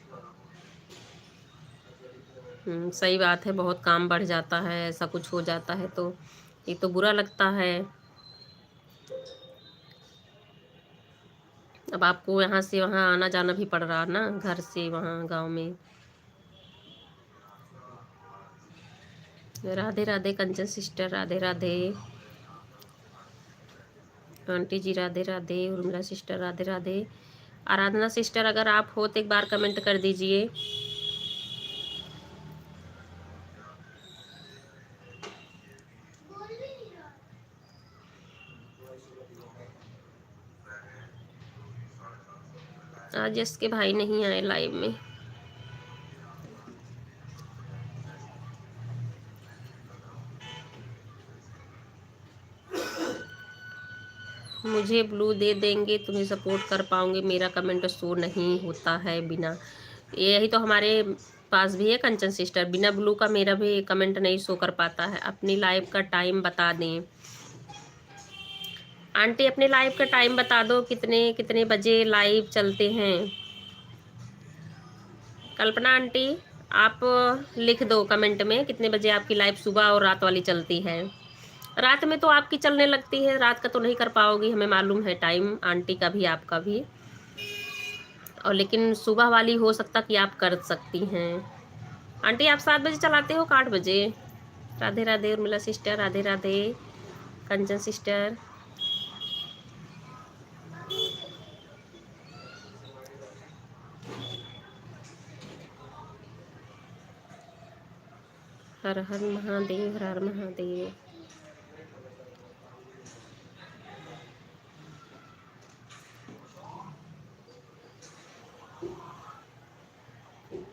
सही बात है, बहुत काम बढ़ जाता है, ऐसा कुछ हो जाता है तो ये तो बुरा लगता है। अब आपको यहाँ से वहाँ आना जाना भी पड़ रहा ना, घर से वहाँ गांव में। Radhe Radhe Kanchan sister, Radhe Radhe aunty ji, Radhe Radhe Urmila sister, Radhe Radhe. Aradhana sister अगर आप हो तो एक बार कमेंट कर दीजिए। आज इसके भाई नहीं आए लाइव में। मुझे ब्लू दे देंगे तुम्हें सपोर्ट कर पाऊंगे, मेरा कमेंट शो नहीं होता है बिना। यही तो हमारे पास भी है कंचन सिस्टर, बिना ब्लू का मेरा भी कमेंट नहीं शो कर पाता है। अपनी लाइव का टाइम बता दें आंटी, अपने लाइव का टाइम बता दो, कितने कितने बजे लाइव चलते हैं। कल्पना आंटी, आप लिख दो कमेंट में कितने बजे आपकी लाइव सुबह और रात वाली चलती है। रात में तो आपकी चलने लगती है, रात का तो नहीं कर पाओगी, हमें मालूम है टाइम आंटी का भी आपका भी। और लेकिन सुबह वाली हो सकता कि आप कर सकती हैं। आंटी आप 7 बजे चलाते हो, 8 बजे? Radhe Radhe Urmila sister, Radhe Radhe Kanchan sister. हर हर महादेव, हर हर महादेव।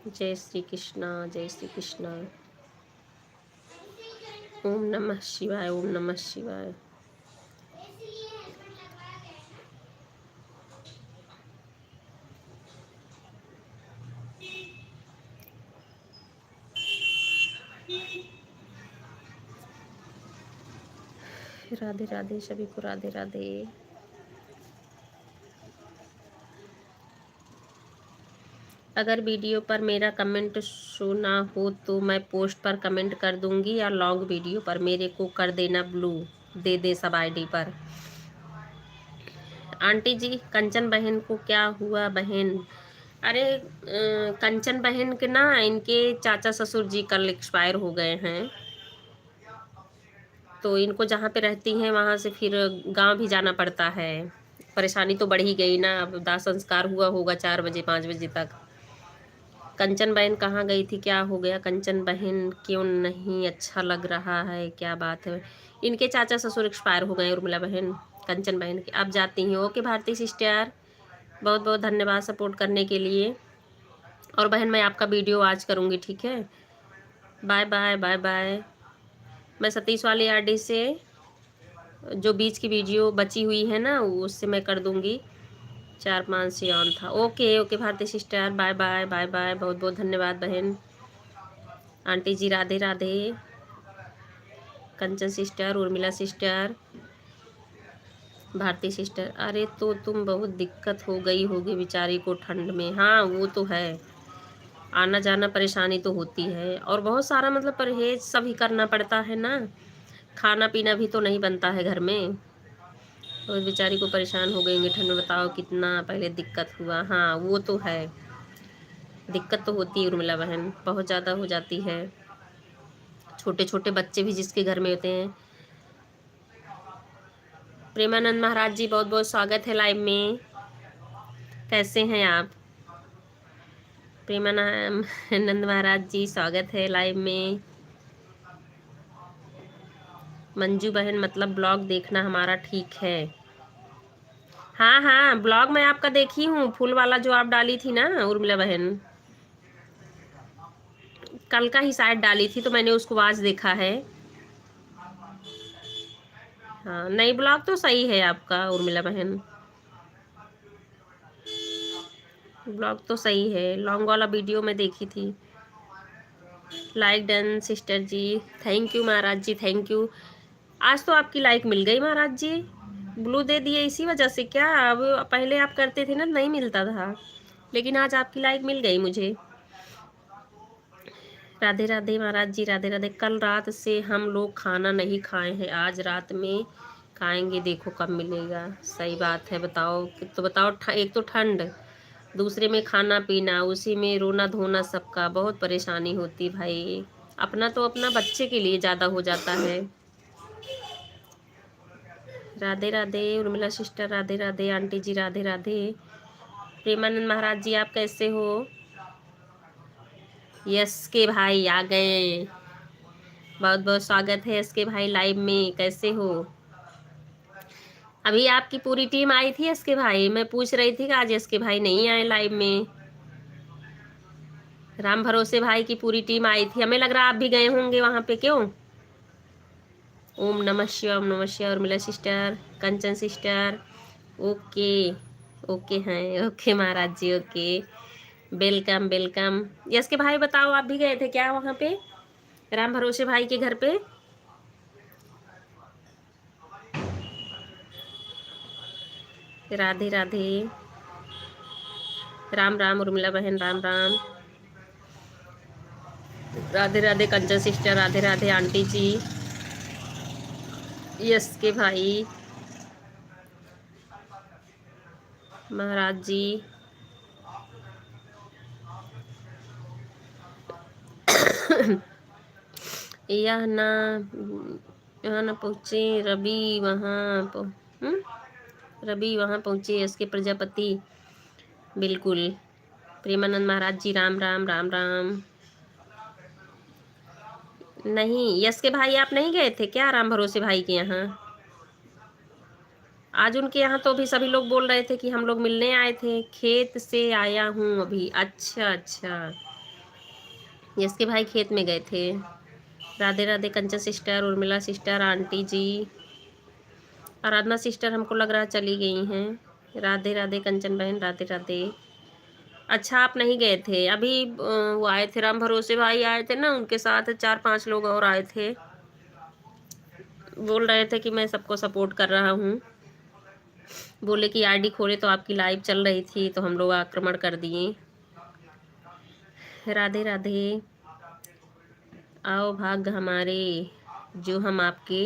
जय श्री कृष्णा, जय श्री कृष्णा। ओम नमः शिवाय, ओम नमः शिवाय। राधे राधे सभी को, राधे राधे। अगर वीडियो पर मेरा कमेंट शो ना हो तो मैं पोस्ट पर कमेंट कर दूंगी, या लॉन्ग वीडियो पर मेरे को कर देना ब्लू, दे सब आईडी पर। आंटी जी, कंचन बहन को क्या हुआ बहन? अरे कंचन बहन के ना, इनके चाचा ससुर जी कल एक्सपायर हो गए हैं, तो इनको जहाँ पे रहती हैं वहाँ से फिर गांव भी जाना पड़ता है। परेशानी तो बढ़ ही गई ना। अब दाह संस्कार हुआ होगा 4 बजे 5 बजे तक। कंचन बहन कहाँ गई थी? क्या हो गया कंचन बहन? क्यों नहीं अच्छा लग रहा है? क्या बात है? इनके चाचा ससुर एक्सपायर हो गए उर्मिला बहन, कंचन बहन की। आप जाती हैं? ओके भारती सिस्टर, बहुत बहुत धन्यवाद सपोर्ट करने के लिए। और बहन मैं आपका वीडियो आज करूँगी, ठीक है? Bye bye bye bye. मैं सतीश वाली आरडी से जो बीच की वीडियो बची हुई है ना, उससे मैं कर दूँगी। 4-5 से ऑन था। Okay okay Bharati sister, bye bye bye bye. बहुत बहुत धन्यवाद बहन। Aunty ji Radhe Radhe. Kanchan sister, Urmila sister, Bharati sister. अरे तो तुम बहुत दिक्कत हो गई होगी बेचारी को ठंड में। हाँ वो तो है, आना जाना परेशानी तो होती है, और बहुत सारा मतलब परहेज सभी करना पड़ता है ना। खाना पीना भी तो नहीं बनता है घर में। तो बेचारी को परेशान हो गई होंगी ठंड में। बताओ कितना पहले दिक्कत हुआ। हाँ वो तो है, दिक्कत तो होती है उर्मिला बहन, बहुत ज़्यादा हो जाती है। छोटे छोटे बच्चे भी जिसके घर में होते हैं। प्रेमानंद महाराज जी बहुत बहुत स्वागत है लाइव में। कैसे हैं आप? प्रेमानंद महाराज जी स्वागत है लाइव में। मंजू बहन मतलब ब्लॉग देखना हमारा, ठीक है। हाँ हाँ ब्लॉग मैं आपका देखी हूँ, फूल वाला जो आप डाली थी ना उर्मिला बहन, कल का ही शायद डाली थी, तो मैंने उसको आज देखा है। हाँ नई ब्लॉग तो सही है आपका उर्मिला बहन, ब्लॉग तो सही है। लॉन्ग वाला वीडियो मैं देखी थी। Like done sister ji, thank you Maharaj ji, thank you. आज तो आपकी लाइक मिल गई महाराज जी, ब्लू दे दिए इसी वजह से क्या? अब पहले आप करते थे ना, नहीं मिलता था, लेकिन आज आपकी लाइक मिल गई मुझे। राधे राधे महाराज जी, राधे राधे। कल रात से हम लोग खाना नहीं खाए हैं, आज रात में खाएंगे, देखो कब मिलेगा। सही बात है। बताओ तो बताओ, एक तो ठंड, दूसरे में खाना पीना, उसी में रोना धोना, सबका बहुत परेशानी होती भाई। अपना तो अपना, बच्चे के लिए ज़्यादा हो जाता है। Radhe Radhe Urmila sister, Radhe Radhe aunty ji, Radhe Radhe. प्रेमानंद महाराज जी आप कैसे हो? यस के भाई आ गए, बहुत बहुत स्वागत है एस के भाई लाइव में। कैसे हो? अभी आपकी पूरी टीम आई थी एस के भाई, मैं पूछ रही थी कि आज एस के भाई नहीं आए लाइव में। राम भरोसे भाई की पूरी टीम आई थी, हमें लग रहा आप भी गए होंगे वहां पे, क्यों? ओम नमः शिवाय, ओम नमः शिवाय। Urmila sister, Kanchan sister, okay okay हैं, ओके महाराज जी, okay. Welcome welcome. Yes K भाई बताओ, आप भी गए थे क्या वहां पे राम भरोसे भाई के घर पे? राधे राधे, राम राम उर्मिला बहन, राम राम। राधे राधे कंचन सिस्टर, राधे राधे आंटी जी, यस के भाई, महाराज जी। यह ना यहाँ ना पहुँचे रवि वहाँ रवि वहाँ पहुँचे इसके प्रजापति, बिल्कुल। प्रेमानंद महाराज जी राम राम, राम राम। नहीं यश के भाई आप नहीं गए थे क्या राम भरोसे भाई के यहाँ? आज उनके यहाँ तो अभी सभी लोग बोल रहे थे कि हम लोग मिलने आए थे, खेत से आया हूँ अभी। अच्छा अच्छा, यश के भाई खेत में गए थे। Radhe Radhe Kanchan sister, Urmila sister, aunty जी, आराधना सिस्टर हमको लग रहा है चली गई हैं। राधे राधे कंचन बहन, राधे राधे। अच्छा आप नहीं गए थे अभी, वो आए थे राम भरोसे भाई आए थे ना, उनके साथ 4-5 लोग और आए थे। बोल रहे थे कि मैं सबको सपोर्ट कर रहा हूँ। बोले कि आईडी खोले तो आपकी लाइव चल रही थी तो हम लोग आक्रमण कर दिए। राधे राधे। आओ भाग्य हमारे जो हम आपके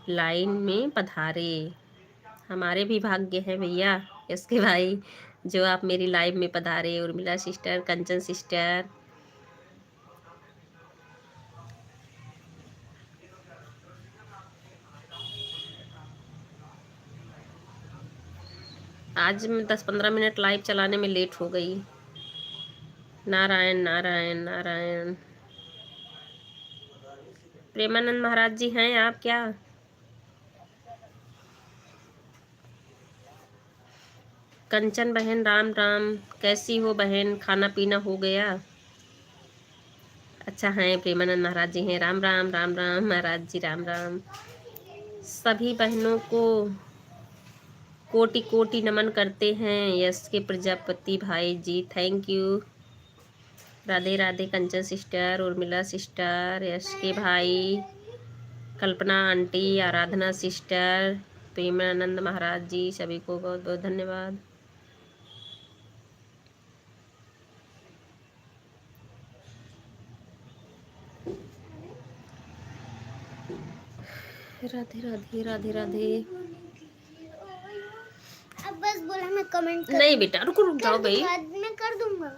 लाइन में पधारे। हमारे भी भाग्य हैं भैया इसके भाई, जो आप मेरी लाइव में पधारे। उर्मिला सिस्टर, कंचन सिस्टर, आज मैं 10-15 मिनट लाइव चलाने में लेट हो गई। नारायण नारायण नारायण। प्रेमानंद महाराज जी हैं आप क्या? कंचन बहन राम राम, कैसी हो बहन, खाना पीना हो गया? अच्छा हैं, प्रेमानंद महाराज जी हैं। राम राम राम राम महाराज जी, राम राम। सभी बहनों को कोटि कोटि नमन करते हैं। यस के प्रजापति भाई ji, thank you. Radhe Radhe Kanchan sister, Urmila sister, Yash K भाई, कल्पना आंटी, आराधना सिस्टर, प्रेमानंद महाराज जी, सभी को बहुत बहुत धन्यवाद। राधे राधे राधे राधे। अब बस बोला मैं कमेंट कर नहीं बेटा रुको, रुक जाओ भाई। मैं कर दूंगा।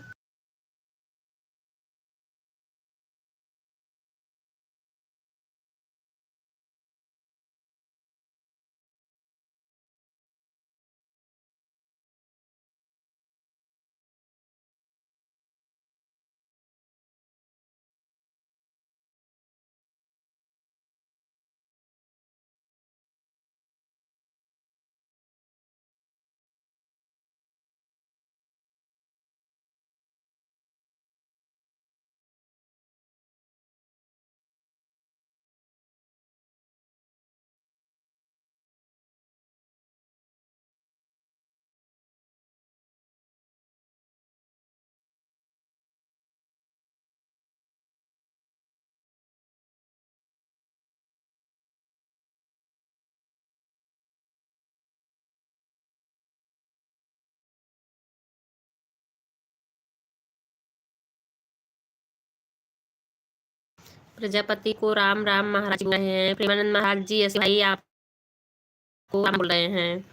प्रजापति को राम राम महाराज बोल रहे हैं। प्रेमानंद महाराज जी ऐसे भाई आपको राम बोल रहे हैं।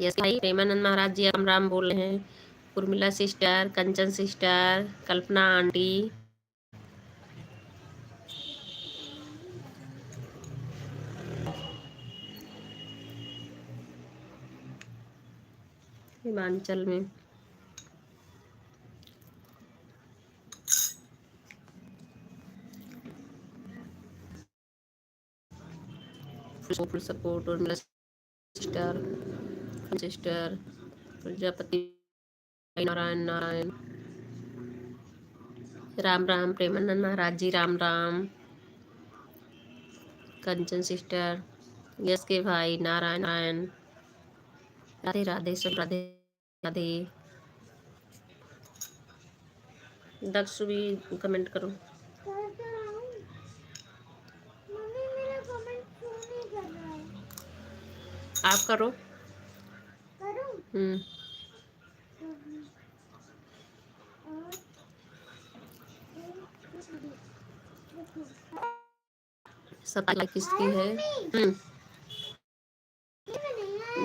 यस भाई, प्रेमानंद महाराज जी राम राम बोल रहे हैं। Urmila sister, Kanchan sister, Kalpana aunty, Himachal में full support. Urmila sister, sister, Prajapati Narayan Narayan, Ram Ram. Premanand Maharaj ji Ram Ram. Kanchan sister, yes K भाई, नारायण नारायण। राधे राधे सब, राधे राधे। दक्ष भी कमेंट करो। मम्मी मेरा कमेंट क्यों नहीं कर रहा है? आप करो। करूं? सताई किसकी है?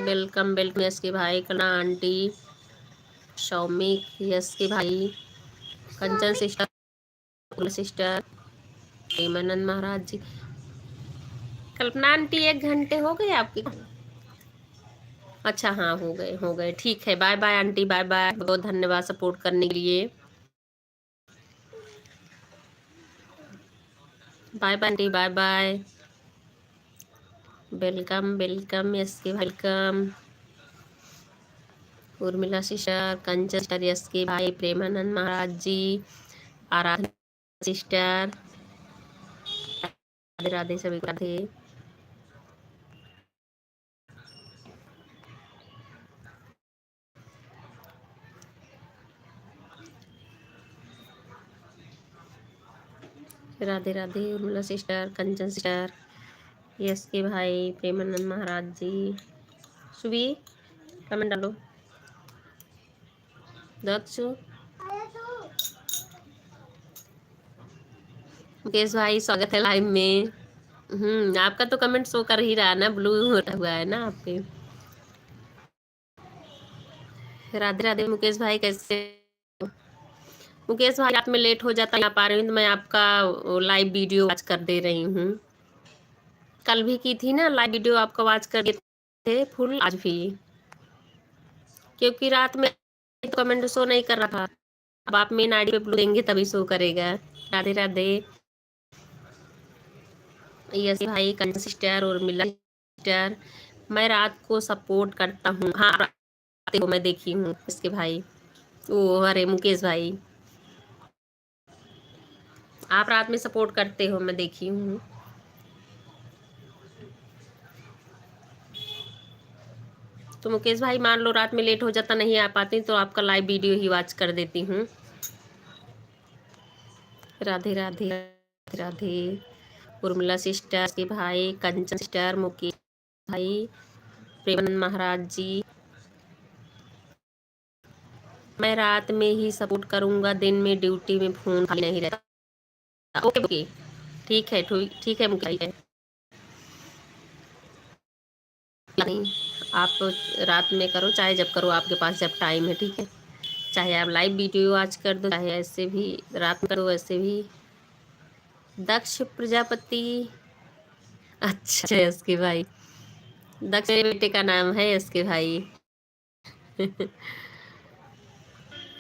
Welcome welcome. यस के भाई, कना आंटी, सौमिक, यस के भाई, कंचन सिस्टर, सिस्टर, प्रेमानंद महाराज जी, कल्पना आंटी 1 घंटे हो गए आपके? अच्छा हाँ, हो गए हो गए, ठीक है। Bye bye aunty, bye bye. बहुत धन्यवाद सपोर्ट करने के लिए। Bye bye aunty, bye bye. Welcome welcome, yes K welcome. Urmila sister, Kanchan sister, yes K भाई, प्रेमानंद महाराज जी, आराधना सिस्टर, राधे राधे सभी को Radhe. Radhe Radhe Urmila sister, Kanchan sister, yes K भाई, प्रेमानंद महाराज जी। सुबी कमेंट डालो। दक्षु, मुकेश भाई स्वागत है लाइव में। आपका तो कमेंट शो कर ही रहा ना, ब्लू हुआ है ना आपके। राधे राधे मुकेश भाई, कैसे हो? मुकेश भाई रात में लेट हो जाता है, आ पा रही हूँ तो मैं आपका लाइव वीडियो वॉच कर दे रही हूँ। कल भी की थी ना लाइव वीडियो, आपका वॉच कर दिए थे फुल, आज भी, क्योंकि रात में तो कमेंट शो नहीं कर रहा था। अब आप मेन आईडी पे ब्लू देंगे तभी शो करेगा। राधे राधे यस भाई, कंचन सिस्टर और मिला सिस्टर, मैं रात को सपोर्ट करता हूँ। हाँ रात को मैं देखी हूँ इसके भाई। ओ अरे मुकेश भाई, आप रात में सपोर्ट करते हो, मैं देखी हूँ। तो मुकेश भाई मान लो रात में लेट हो जाता, नहीं आ पाती, तो आपका लाइव वीडियो ही वॉच कर देती हूँ। राधे राधे राधे उर्मिला सिस्टर के भाई, कंचन सिस्टर, मुकेश भाई, प्रेमानंद महाराज जी, मैं रात में ही सपोर्ट करूंगा, दिन में ड्यूटी में फोन खाली नहीं रहता। ओके ओके, ठीक है ठीक है मुकेश भाई, नहीं आप रात में करो, चाहे जब करो, आपके पास जब टाइम है, ठीक है। चाहे आप लाइव वीडियो वॉच कर दो, चाहे ऐसे भी रात में करो, वैसे भी। दक्ष प्रजापति, अच्छा है उसके भाई, दक्ष मेरे बेटे का नाम है इसके भाई।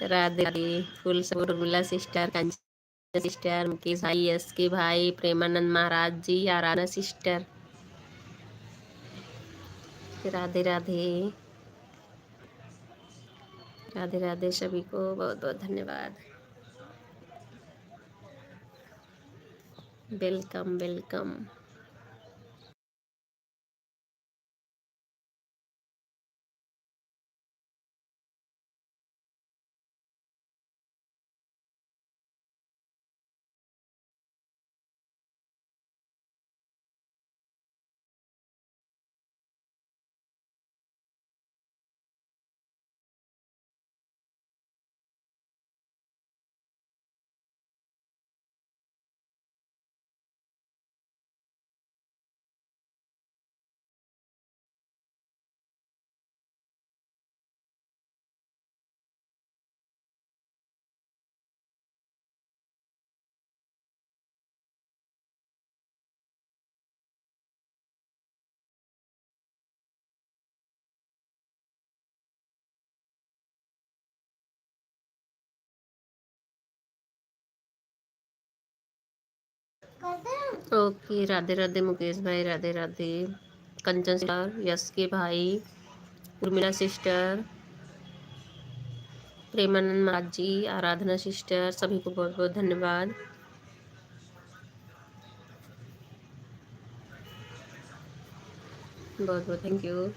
Radhe Radhe full support Urmila sister, Kanchan sister, Mukesh भाई, एस के भाई, प्रेमानंद महाराज जी, आराधना सिस्टर। राधे राधे राधे राधे सभी को बहुत बहुत धन्यवाद। Welcome welcome. Okay Radhe Radhe Mukesh भाई, राधे राधे कंचन सिस्टर, यश के भाई, उर्मिला सिस्टर, प्रेमानंद महाराज जी, आराधना सिस्टर, सभी को बहुत बहुत धन्यवाद। बहुत बहुत थैंक यू।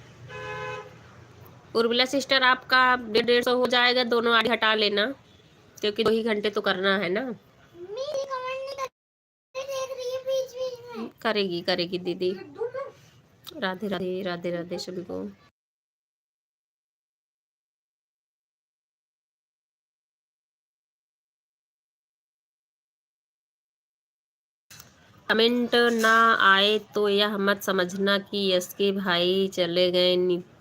उर्मिला सिस्टर आपका 150 हो जाएगा, दोनों आगे हटा लेना, क्योंकि 2 ही घंटे तो करना है ना। करेगी करेगी दीदी। राधे राधे राधे राधे सभी को। कमेंट ना आए तो यह मत समझना कि यस के भाई चले गए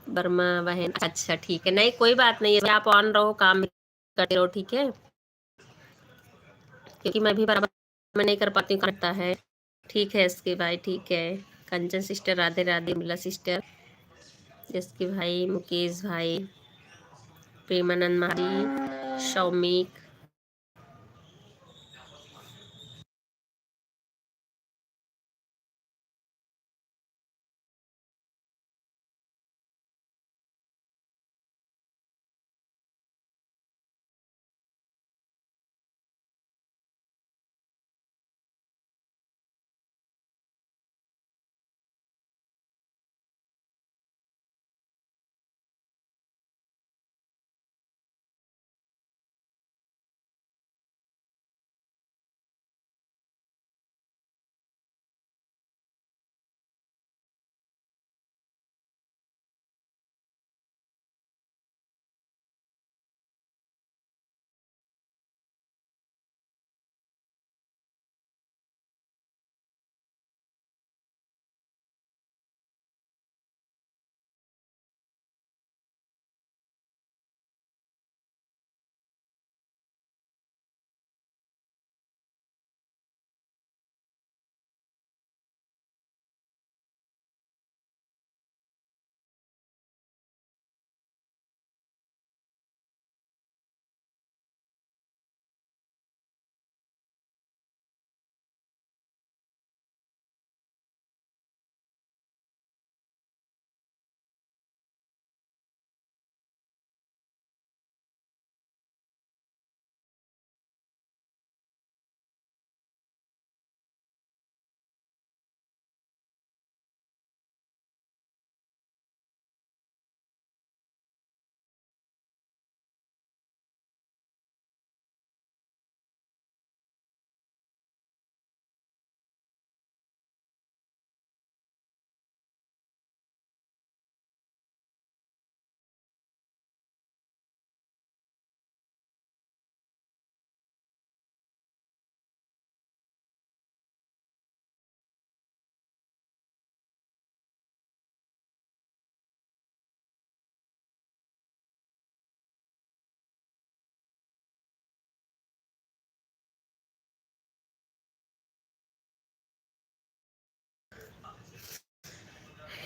वर्मा बहन। अच्छा ठीक है, नहीं कोई बात नहीं है, आप ऑन रहो, काम करते रहो, ठीक है, क्योंकि मैं भी बराबर में नहीं कर पाती हूँ, करता है। ठीक है इसके भाई, ठीक है। कंचन सिस्टर राधे राधे, मिला सिस्टर, इसके भाई, मुकेश भाई, प्रेमानंद महारी, सौमिक,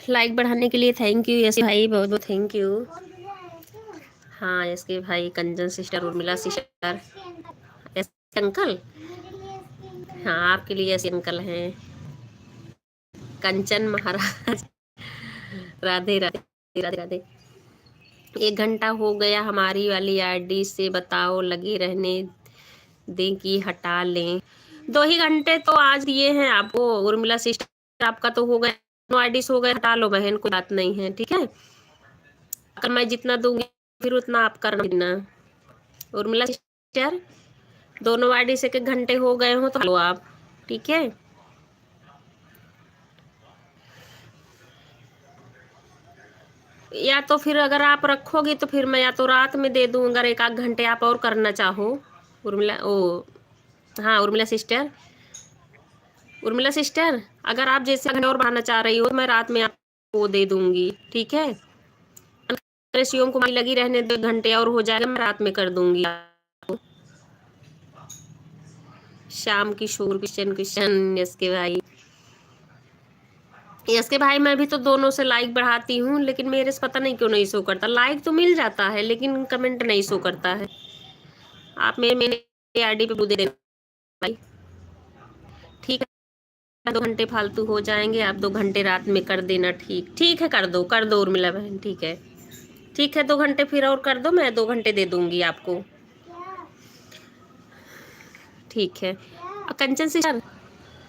लाइक बढ़ाने के लिए थैंक यू यस भाई, बहुत बहुत थैंक यू। हाँ यस के भाई, Kanchan sister, Urmila sister, Yash uncle. हाँ आपके लिए यस अंकल हैं। कंचन महाराज, राधे राधे राधे राधे। 1 घंटा हो गया हमारी वाली आईडी से, बताओ लगे रहने दें कि हटा लें? 2 ही घंटे तो आज दिए हैं आपको उर्मिला सिस्टर, आपका तो हो गया, दोनों आईडी हो गए, हटा लो बहन, कोई बात नहीं है, ठीक है। अगर मैं जितना दूंगी फिर उतना आप करना देना। उर्मिला सिस्टर, दोनों आईडी से 1 घंटे हो गए हो तो लो आप, ठीक है। या तो फिर अगर आप रखोगे तो फिर मैं या तो रात में दे दूँ, अगर 1 आध घंटे आप और करना चाहो। उर्मिला ओ हाँ उर्मिला सिस्टर, उर्मिला सिस्टर, अगर आप जैसे घंटे और बढ़ाना चाह रही हो तो मैं रात में आपको दे दूंगी, ठीक है। अगर शिवम कुमारी लगी रहने 2 घंटे और हो जाएगा, मैं रात में कर दूंगी आपको। शाम किशोर क्वेश्चन क्वेश्चन, यस के भाई, यस के भाई, मैं भी तो दोनों से लाइक बढ़ाती हूँ, लेकिन मेरे से पता नहीं क्यों नहीं शो करता। लाइक तो मिल जाता है लेकिन कमेंट नहीं शो करता है। आप मेरे आईडी पे दे देना भाई, ठीक है। 2 घंटे फालतू हो जाएंगे, आप 2 घंटे रात में कर देना, ठीक ठीक है, कर दो उर्मिला बहन, ठीक है, ठीक है। 2 घंटे फिर और कर दो, मैं 2 घंटे दे दूंगी आपको, ठीक है। कंचन सिस्टर,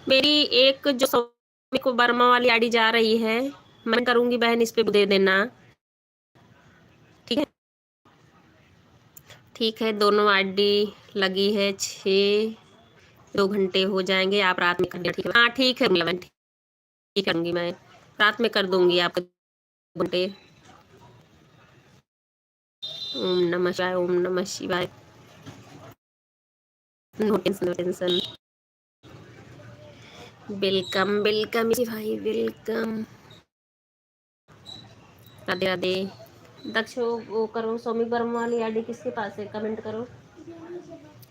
मेरी एक जो सौम्य को वर्मा वाली आईडी जा रही है, मैं करूंगी बहन, इस पे दे देना, ठीक है, ठीक है। दोनों आईडी लगी है 6, 2 घंटे हो जाएंगे, आप रात में कर देना, ठीक है। हाँ ठीक है बहन, ठीक करूँगी मैं, रात में कर दूंगी आपको 2 घंटे। ओम नमः शिवाय, ओम नमः शिवाय। No tension no tension. Welcome welcome भाई, वेलकम। राधे राधे। दक्षो वो करो, सौमिक वर्मा वाली आईडी किसके पास है, कमेंट करो,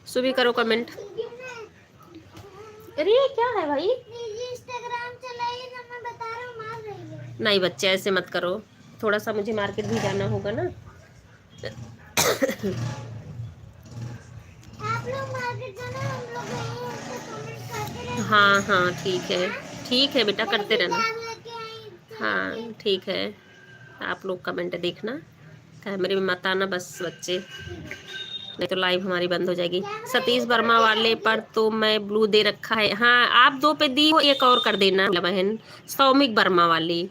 सुबह करो कमेंट। अरे ये क्या है भाई, इंस्टाग्राम चलाइए ना, मैं बता रहा हूँ, मार रही है। नहीं बच्चे ऐसे मत करो, थोड़ा सा मुझे मार्केट भी जाना होगा ना। आप लोग मार्केट जाना, हम लोग यहीं पे कमेंट करते रहते हैं। हाँ हाँ ठीक है बेटा, करते मैं भी रहना। बैग लेके आई, चलेंगे। हाँ ठीक है, आप लोग कमेंट देखना, कैमरे में मत आना बस बच्चे, नहीं तो लाइव हमारी बंद हो जाएगी। सतीश वर्मा वाले पर तो मैं ब्लू दे रखा है, हाँ आप 2 पे दी हो, एक और कर देना बहन। सौमिक वर्मा वाली,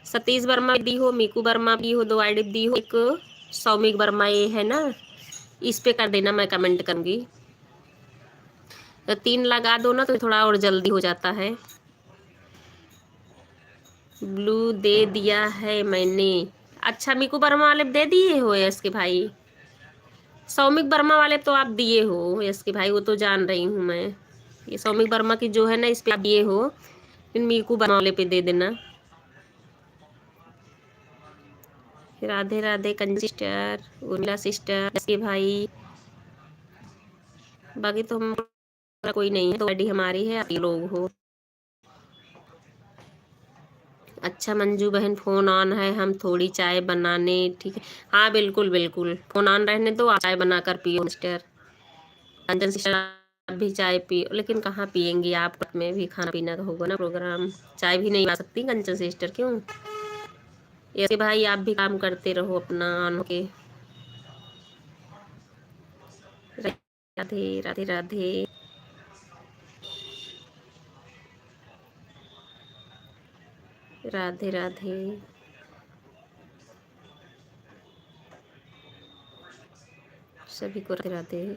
सतीश वर्मा दी हो, मीकू वर्मा भी हो, 2 आईडी दी हो, एक सौमिक वर्मा ये है ना, इस पे कर देना, मैं कमेंट करूँगी। तो 3 लगा दो ना तो थोड़ा और जल्दी हो जाता है। ब्लू दे दिया है मैंने। अच्छा मीकू वर्मा वाले दे दिए हो यस के भाई, सौमिक वर्मा वाले तो आप दिए हो यस के भाई, वो तो जान रही हूँ मैं। ये सौमिक वर्मा की जो है ना, इस पे आप दिए हो, इन मीकू वर्मा वाले पे दे देना। राधे राधे कंजी sister, Urmila sister, yes K भाई। बाकी तो हम कोई नहीं है, तो आईडी हमारी है, आप लोग हो। अच्छा मंजू बहन फोन ऑन है, हम थोड़ी चाय बनाने, ठीक है। हाँ बिल्कुल बिल्कुल, फोन ऑन रहने दो, आप चाय बनाकर पियो सिस्टर। अंजन सिस्टर आप भी चाय पियो, लेकिन कहाँ पियेंगी आप, में भी खाना पीना का होगा ना प्रोग्राम, चाय भी नहीं आ सकती कंचन सिस्टर, क्यों। ऐसे भाई आप भी काम करते रहो अपना ऑन के। राधे राधे राधे। राधे राधे। सभी को राधे राधे।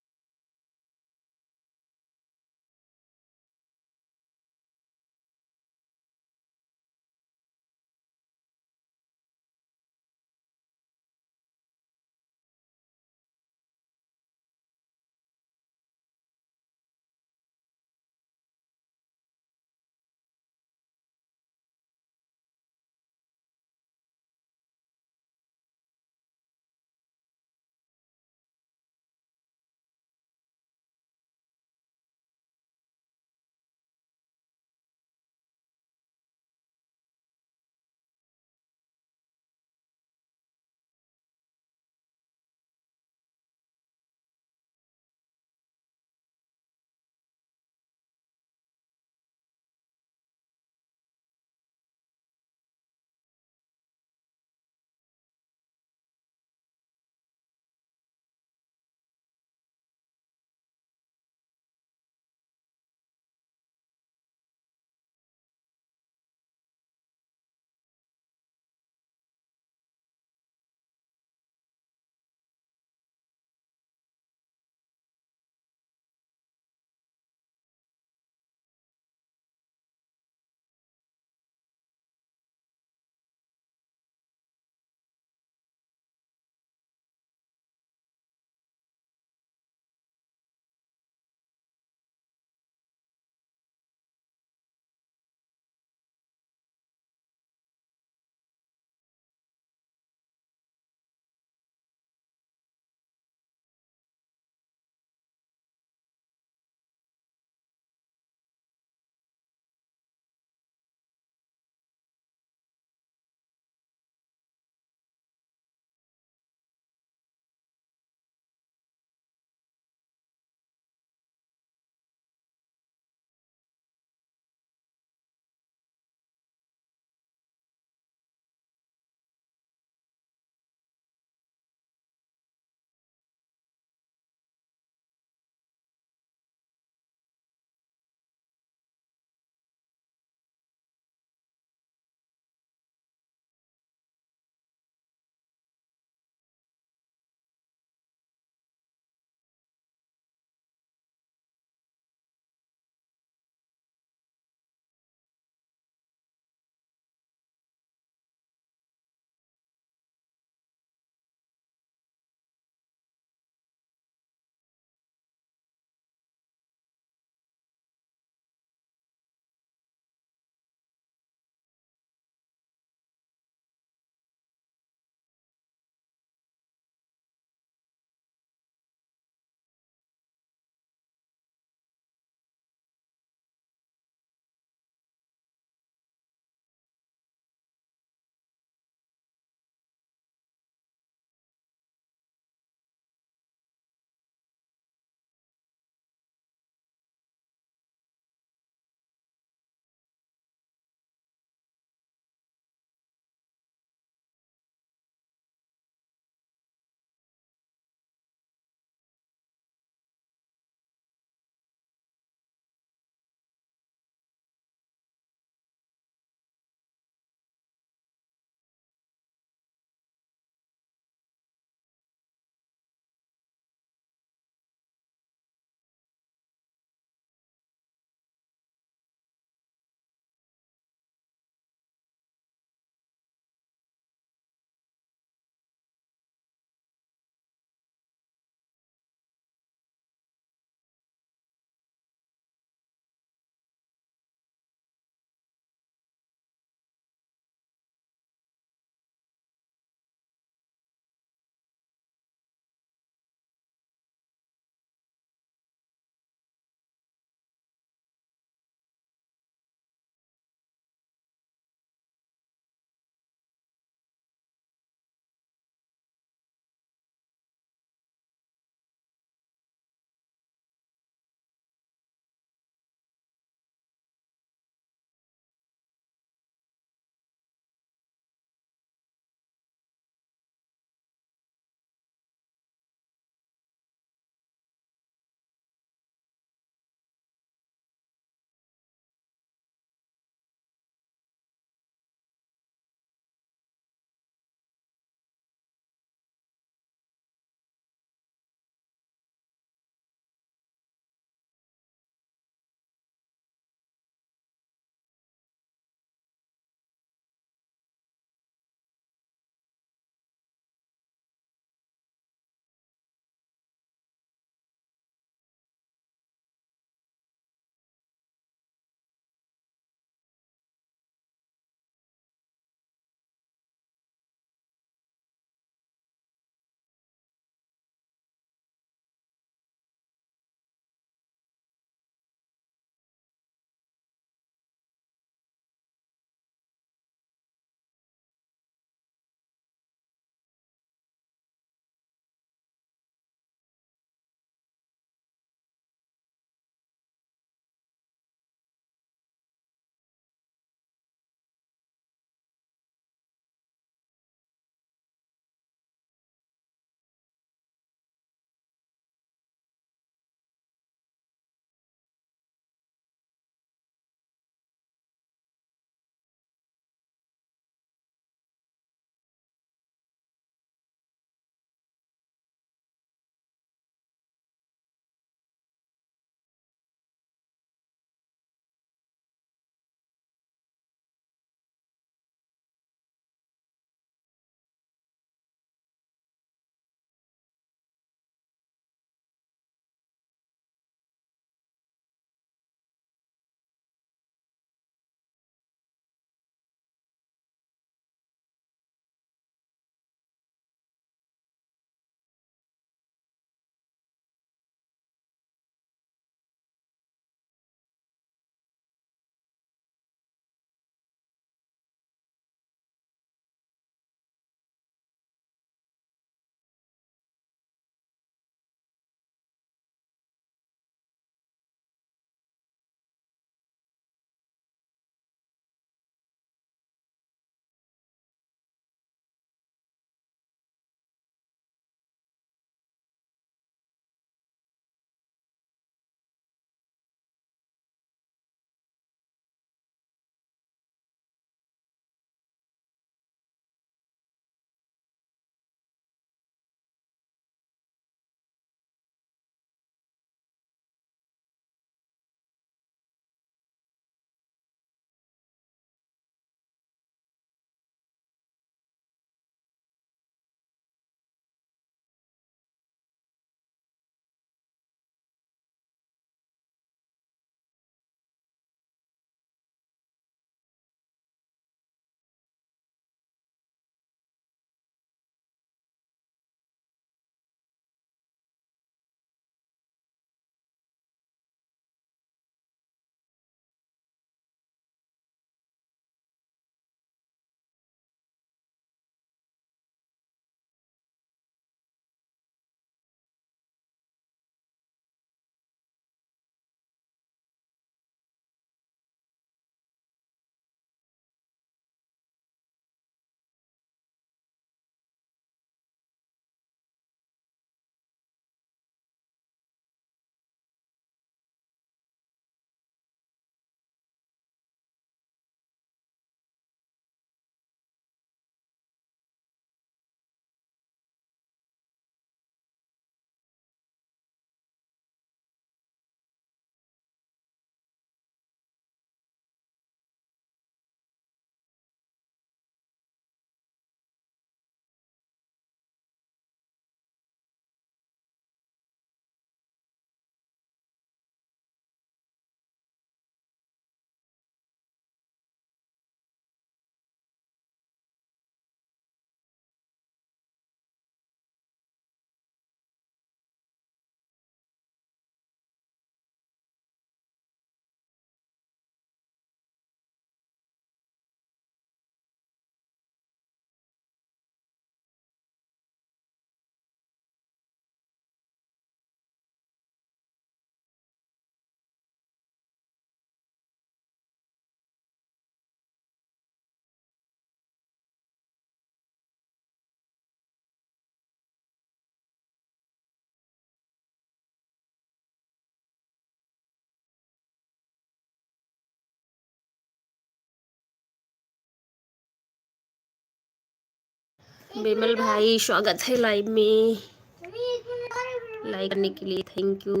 विमल भाई स्वागत है लाइव में, मम्मी एक मिनट और लाइक करने के लिए थैंक यू।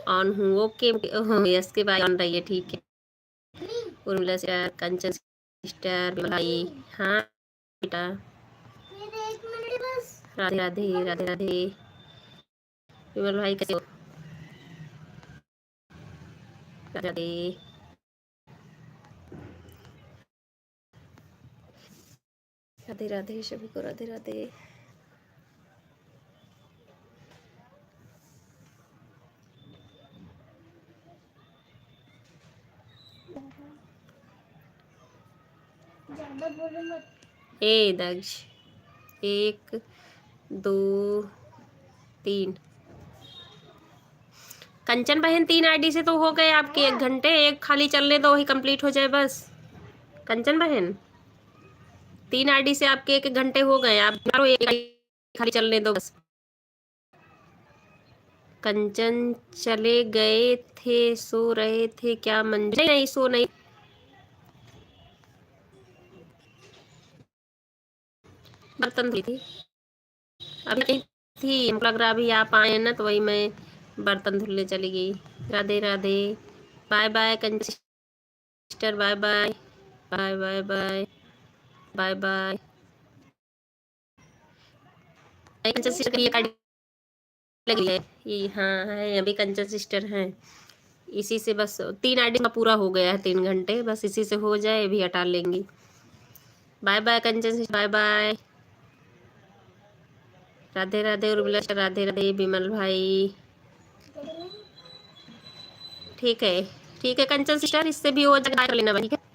ऑन हूँ, ओके यस के भाई ऑन रही है, ठीक है। Mummy Urmila sister, Kanchan sister, विमल भाई, हाँ बेटा, मेरे एक मिनट बस। राधे राधे राधे राधे। विमल भाई कैसे हो? राधे राधे राधे राधे, सभी को राधे राधे। ज्यादा बोलो मत। ए दक्ष, 1 2 3। कंचन बहन 3 आईडी से तो हो गए आपके 1 घंटे, एक खाली चलने दो, वही कंप्लीट हो जाए बस। कंचन बहन 3 आईडी से आपके 1 घंटे हो गए, आप मारो एक खाली चलने दो बस। कंचन चले गए थे, सो रहे थे क्या मंजू? नहीं नहीं, सो नहीं, बर्तन धुली थी अभी, नहीं थी, हमको लग रहा अभी आप आए हैं ना, तो वही मैं बर्तन धुलने चली गई। Radhe Radhe, bye bye Kanchan sister, bye bye bye bye bye bye bye. Kanchan sister की ये लगी है ये, हाँ है अभी कंचन सिस्टर हैं, इसी से बस 3 आईडी का पूरा हो गया है, 3 घंटे बस इसी से हो जाए, भी हटा लेंगी। Bye bye Kanchan sister, bye bye, Radhe Radhe Urmila, Radhe Radhe Vimal भाई, ठीक है ठीक है कंचन सिस्टर, इससे भी हो जाए कर लेना भाई, ठीक है।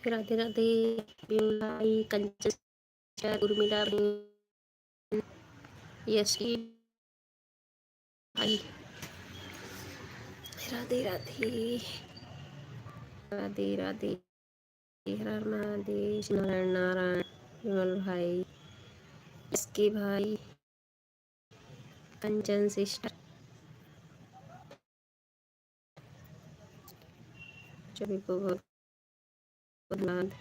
राधे राधे भाई, कंचन, उर्मिला, यशी भाई, राधे राधे राधे राधे, हर हर महादेव, नारायण नारायण, विमल भाई, इसके भाई, कंचन सिस्टर, सभी को बहुत धन्यवाद।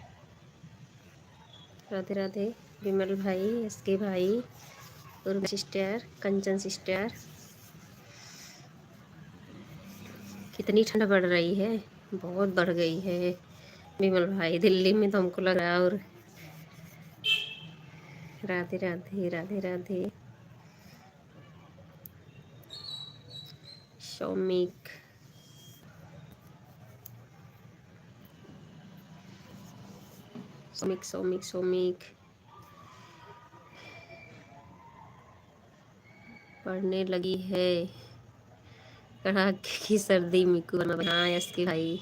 राधे राधे विमल भाई, इसके भाई, उर्मी सिस्टर, कंचन सिस्टर। कितनी ठंड बढ़ रही है, बहुत बढ़ गई है विमल भाई, दिल्ली में तो हमको लग रहा है। और राधे राधे राधे राधे सौमिक, सौमिक सौमिक सौमिक पढ़ने लगी है कड़ाके की सर्दी में को हाँ इसकी भाई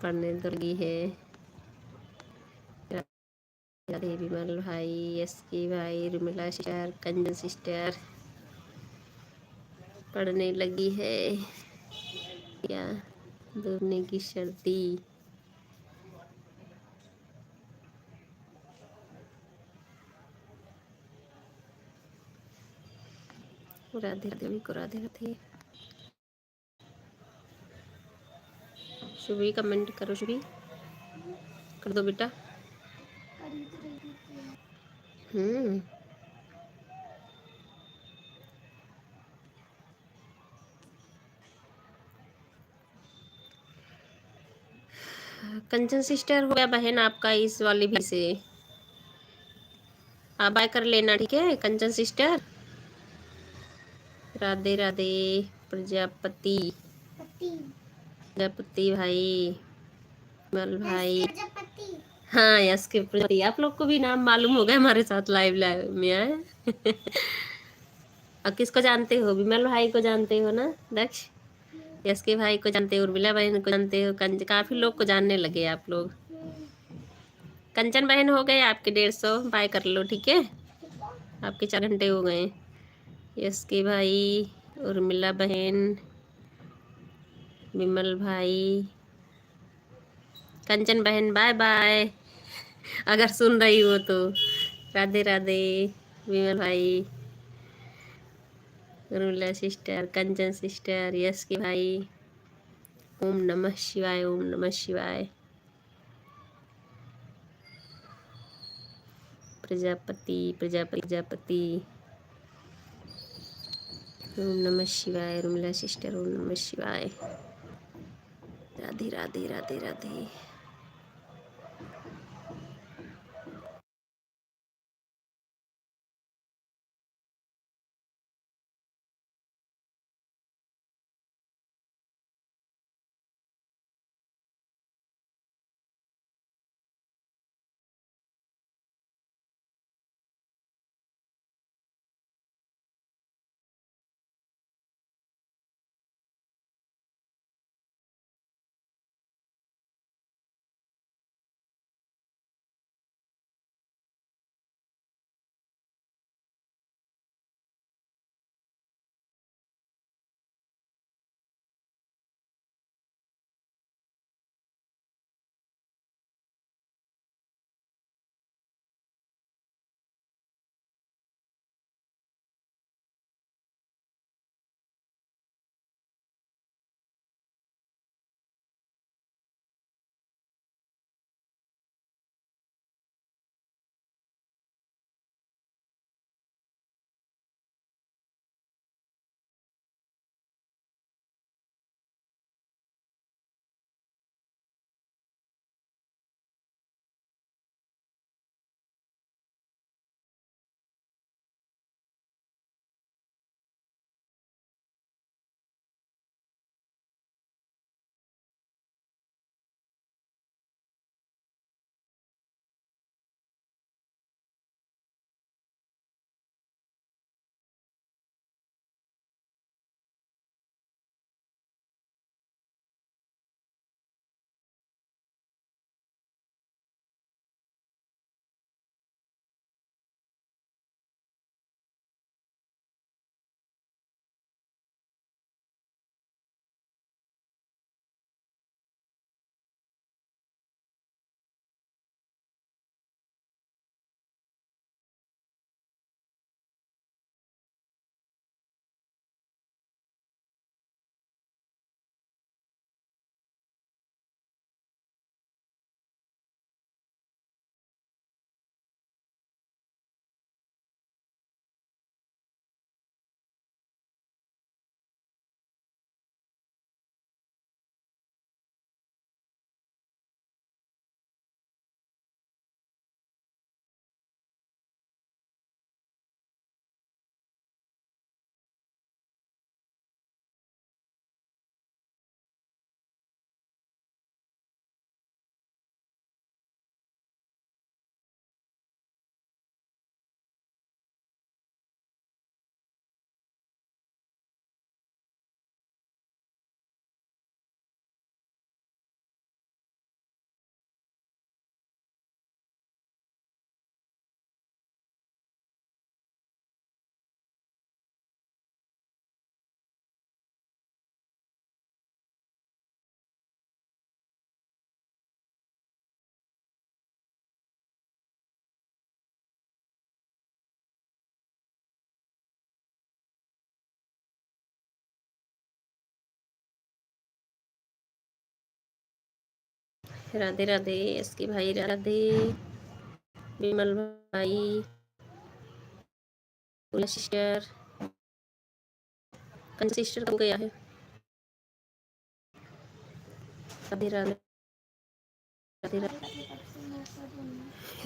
पढ़ने तो लगी है। राधे विमल भाई, इसकी भाई, रुमिला सिस्टर, कंजन सिस्टर पढ़ने लगी है क्या दूरने की सर्दी। राधे राधे को राधे राधे। शुभी कमेंट करो, शुभी कर दो बेटा। हम्म कंचन सिस्टर हो गया बहन आपका इस वाली भी से, आप बाय कर लेना ठीक है कंचन सिस्टर। राधे राधे प्रजापति, प्रजापति भाई, विमल भाई, हाँ यस के प्रजापति। आप लोग को भी नाम मालूम होगा हमारे साथ लाइव लाइव में आए। और किसको जानते हो, विमल भाई को जानते हो ना दक्ष, यस के भाई को जानते हो, उर्मिला बहन को जानते हो, काफी लोग को जानने लगे आप लोग। कंचन बहन हो गए आपके 150, बाय कर लो ठीक है, आपके 4 घंटे हो गए। यस के भाई, उर्मिला बहन, विमल भाई, कंचन बहन बाय बाय अगर सुन रही हो तो। राधे राधे विमल भाई, Urmila sister, Kanchan sister, yes K भाई। ओम नमः शिवाय, ओम नमः शिवाय। प्रजापति प्रजापति प्रजापति, ओम नमः शिवाय, उर्मिला सिस्टर, ओम नमः शिवाय। राधे राधे राधे राधे। राधे राधे इसके भाई, राधे विमल भाई, सिस्टर, सिस्टर हो गया है। राधे राधे राधे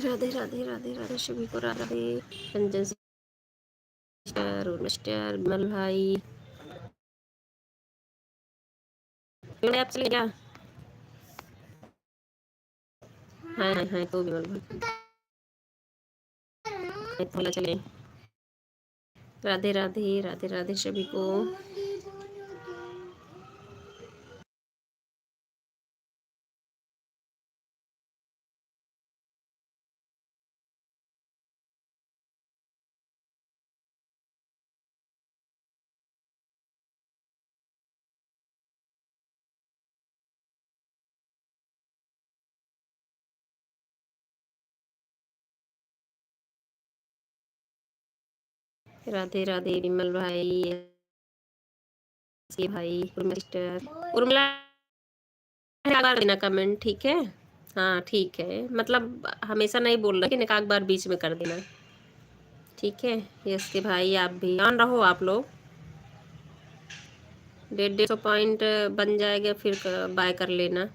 राधे राधे राधे राधे सभी को राधे। कंचन सिस्टर, मिस्टर विमल भाई, आप चले क्या? हाय हाय हाय तो विमल भाई तो चले। राधे राधे राधे राधे सभी को। राधे राधे विमल भाई, भाई सिस्टर उर्मिला, एक बार देना कमेंट, ठीक है? हाँ ठीक है, मतलब हमेशा नहीं बोल रहा कि एक बार बीच में कर देना, ठीक है? यस के भाई आप भी ऑन रहो, आप लोग 150 पॉइंट बन जाएगा फिर बाय कर लेना।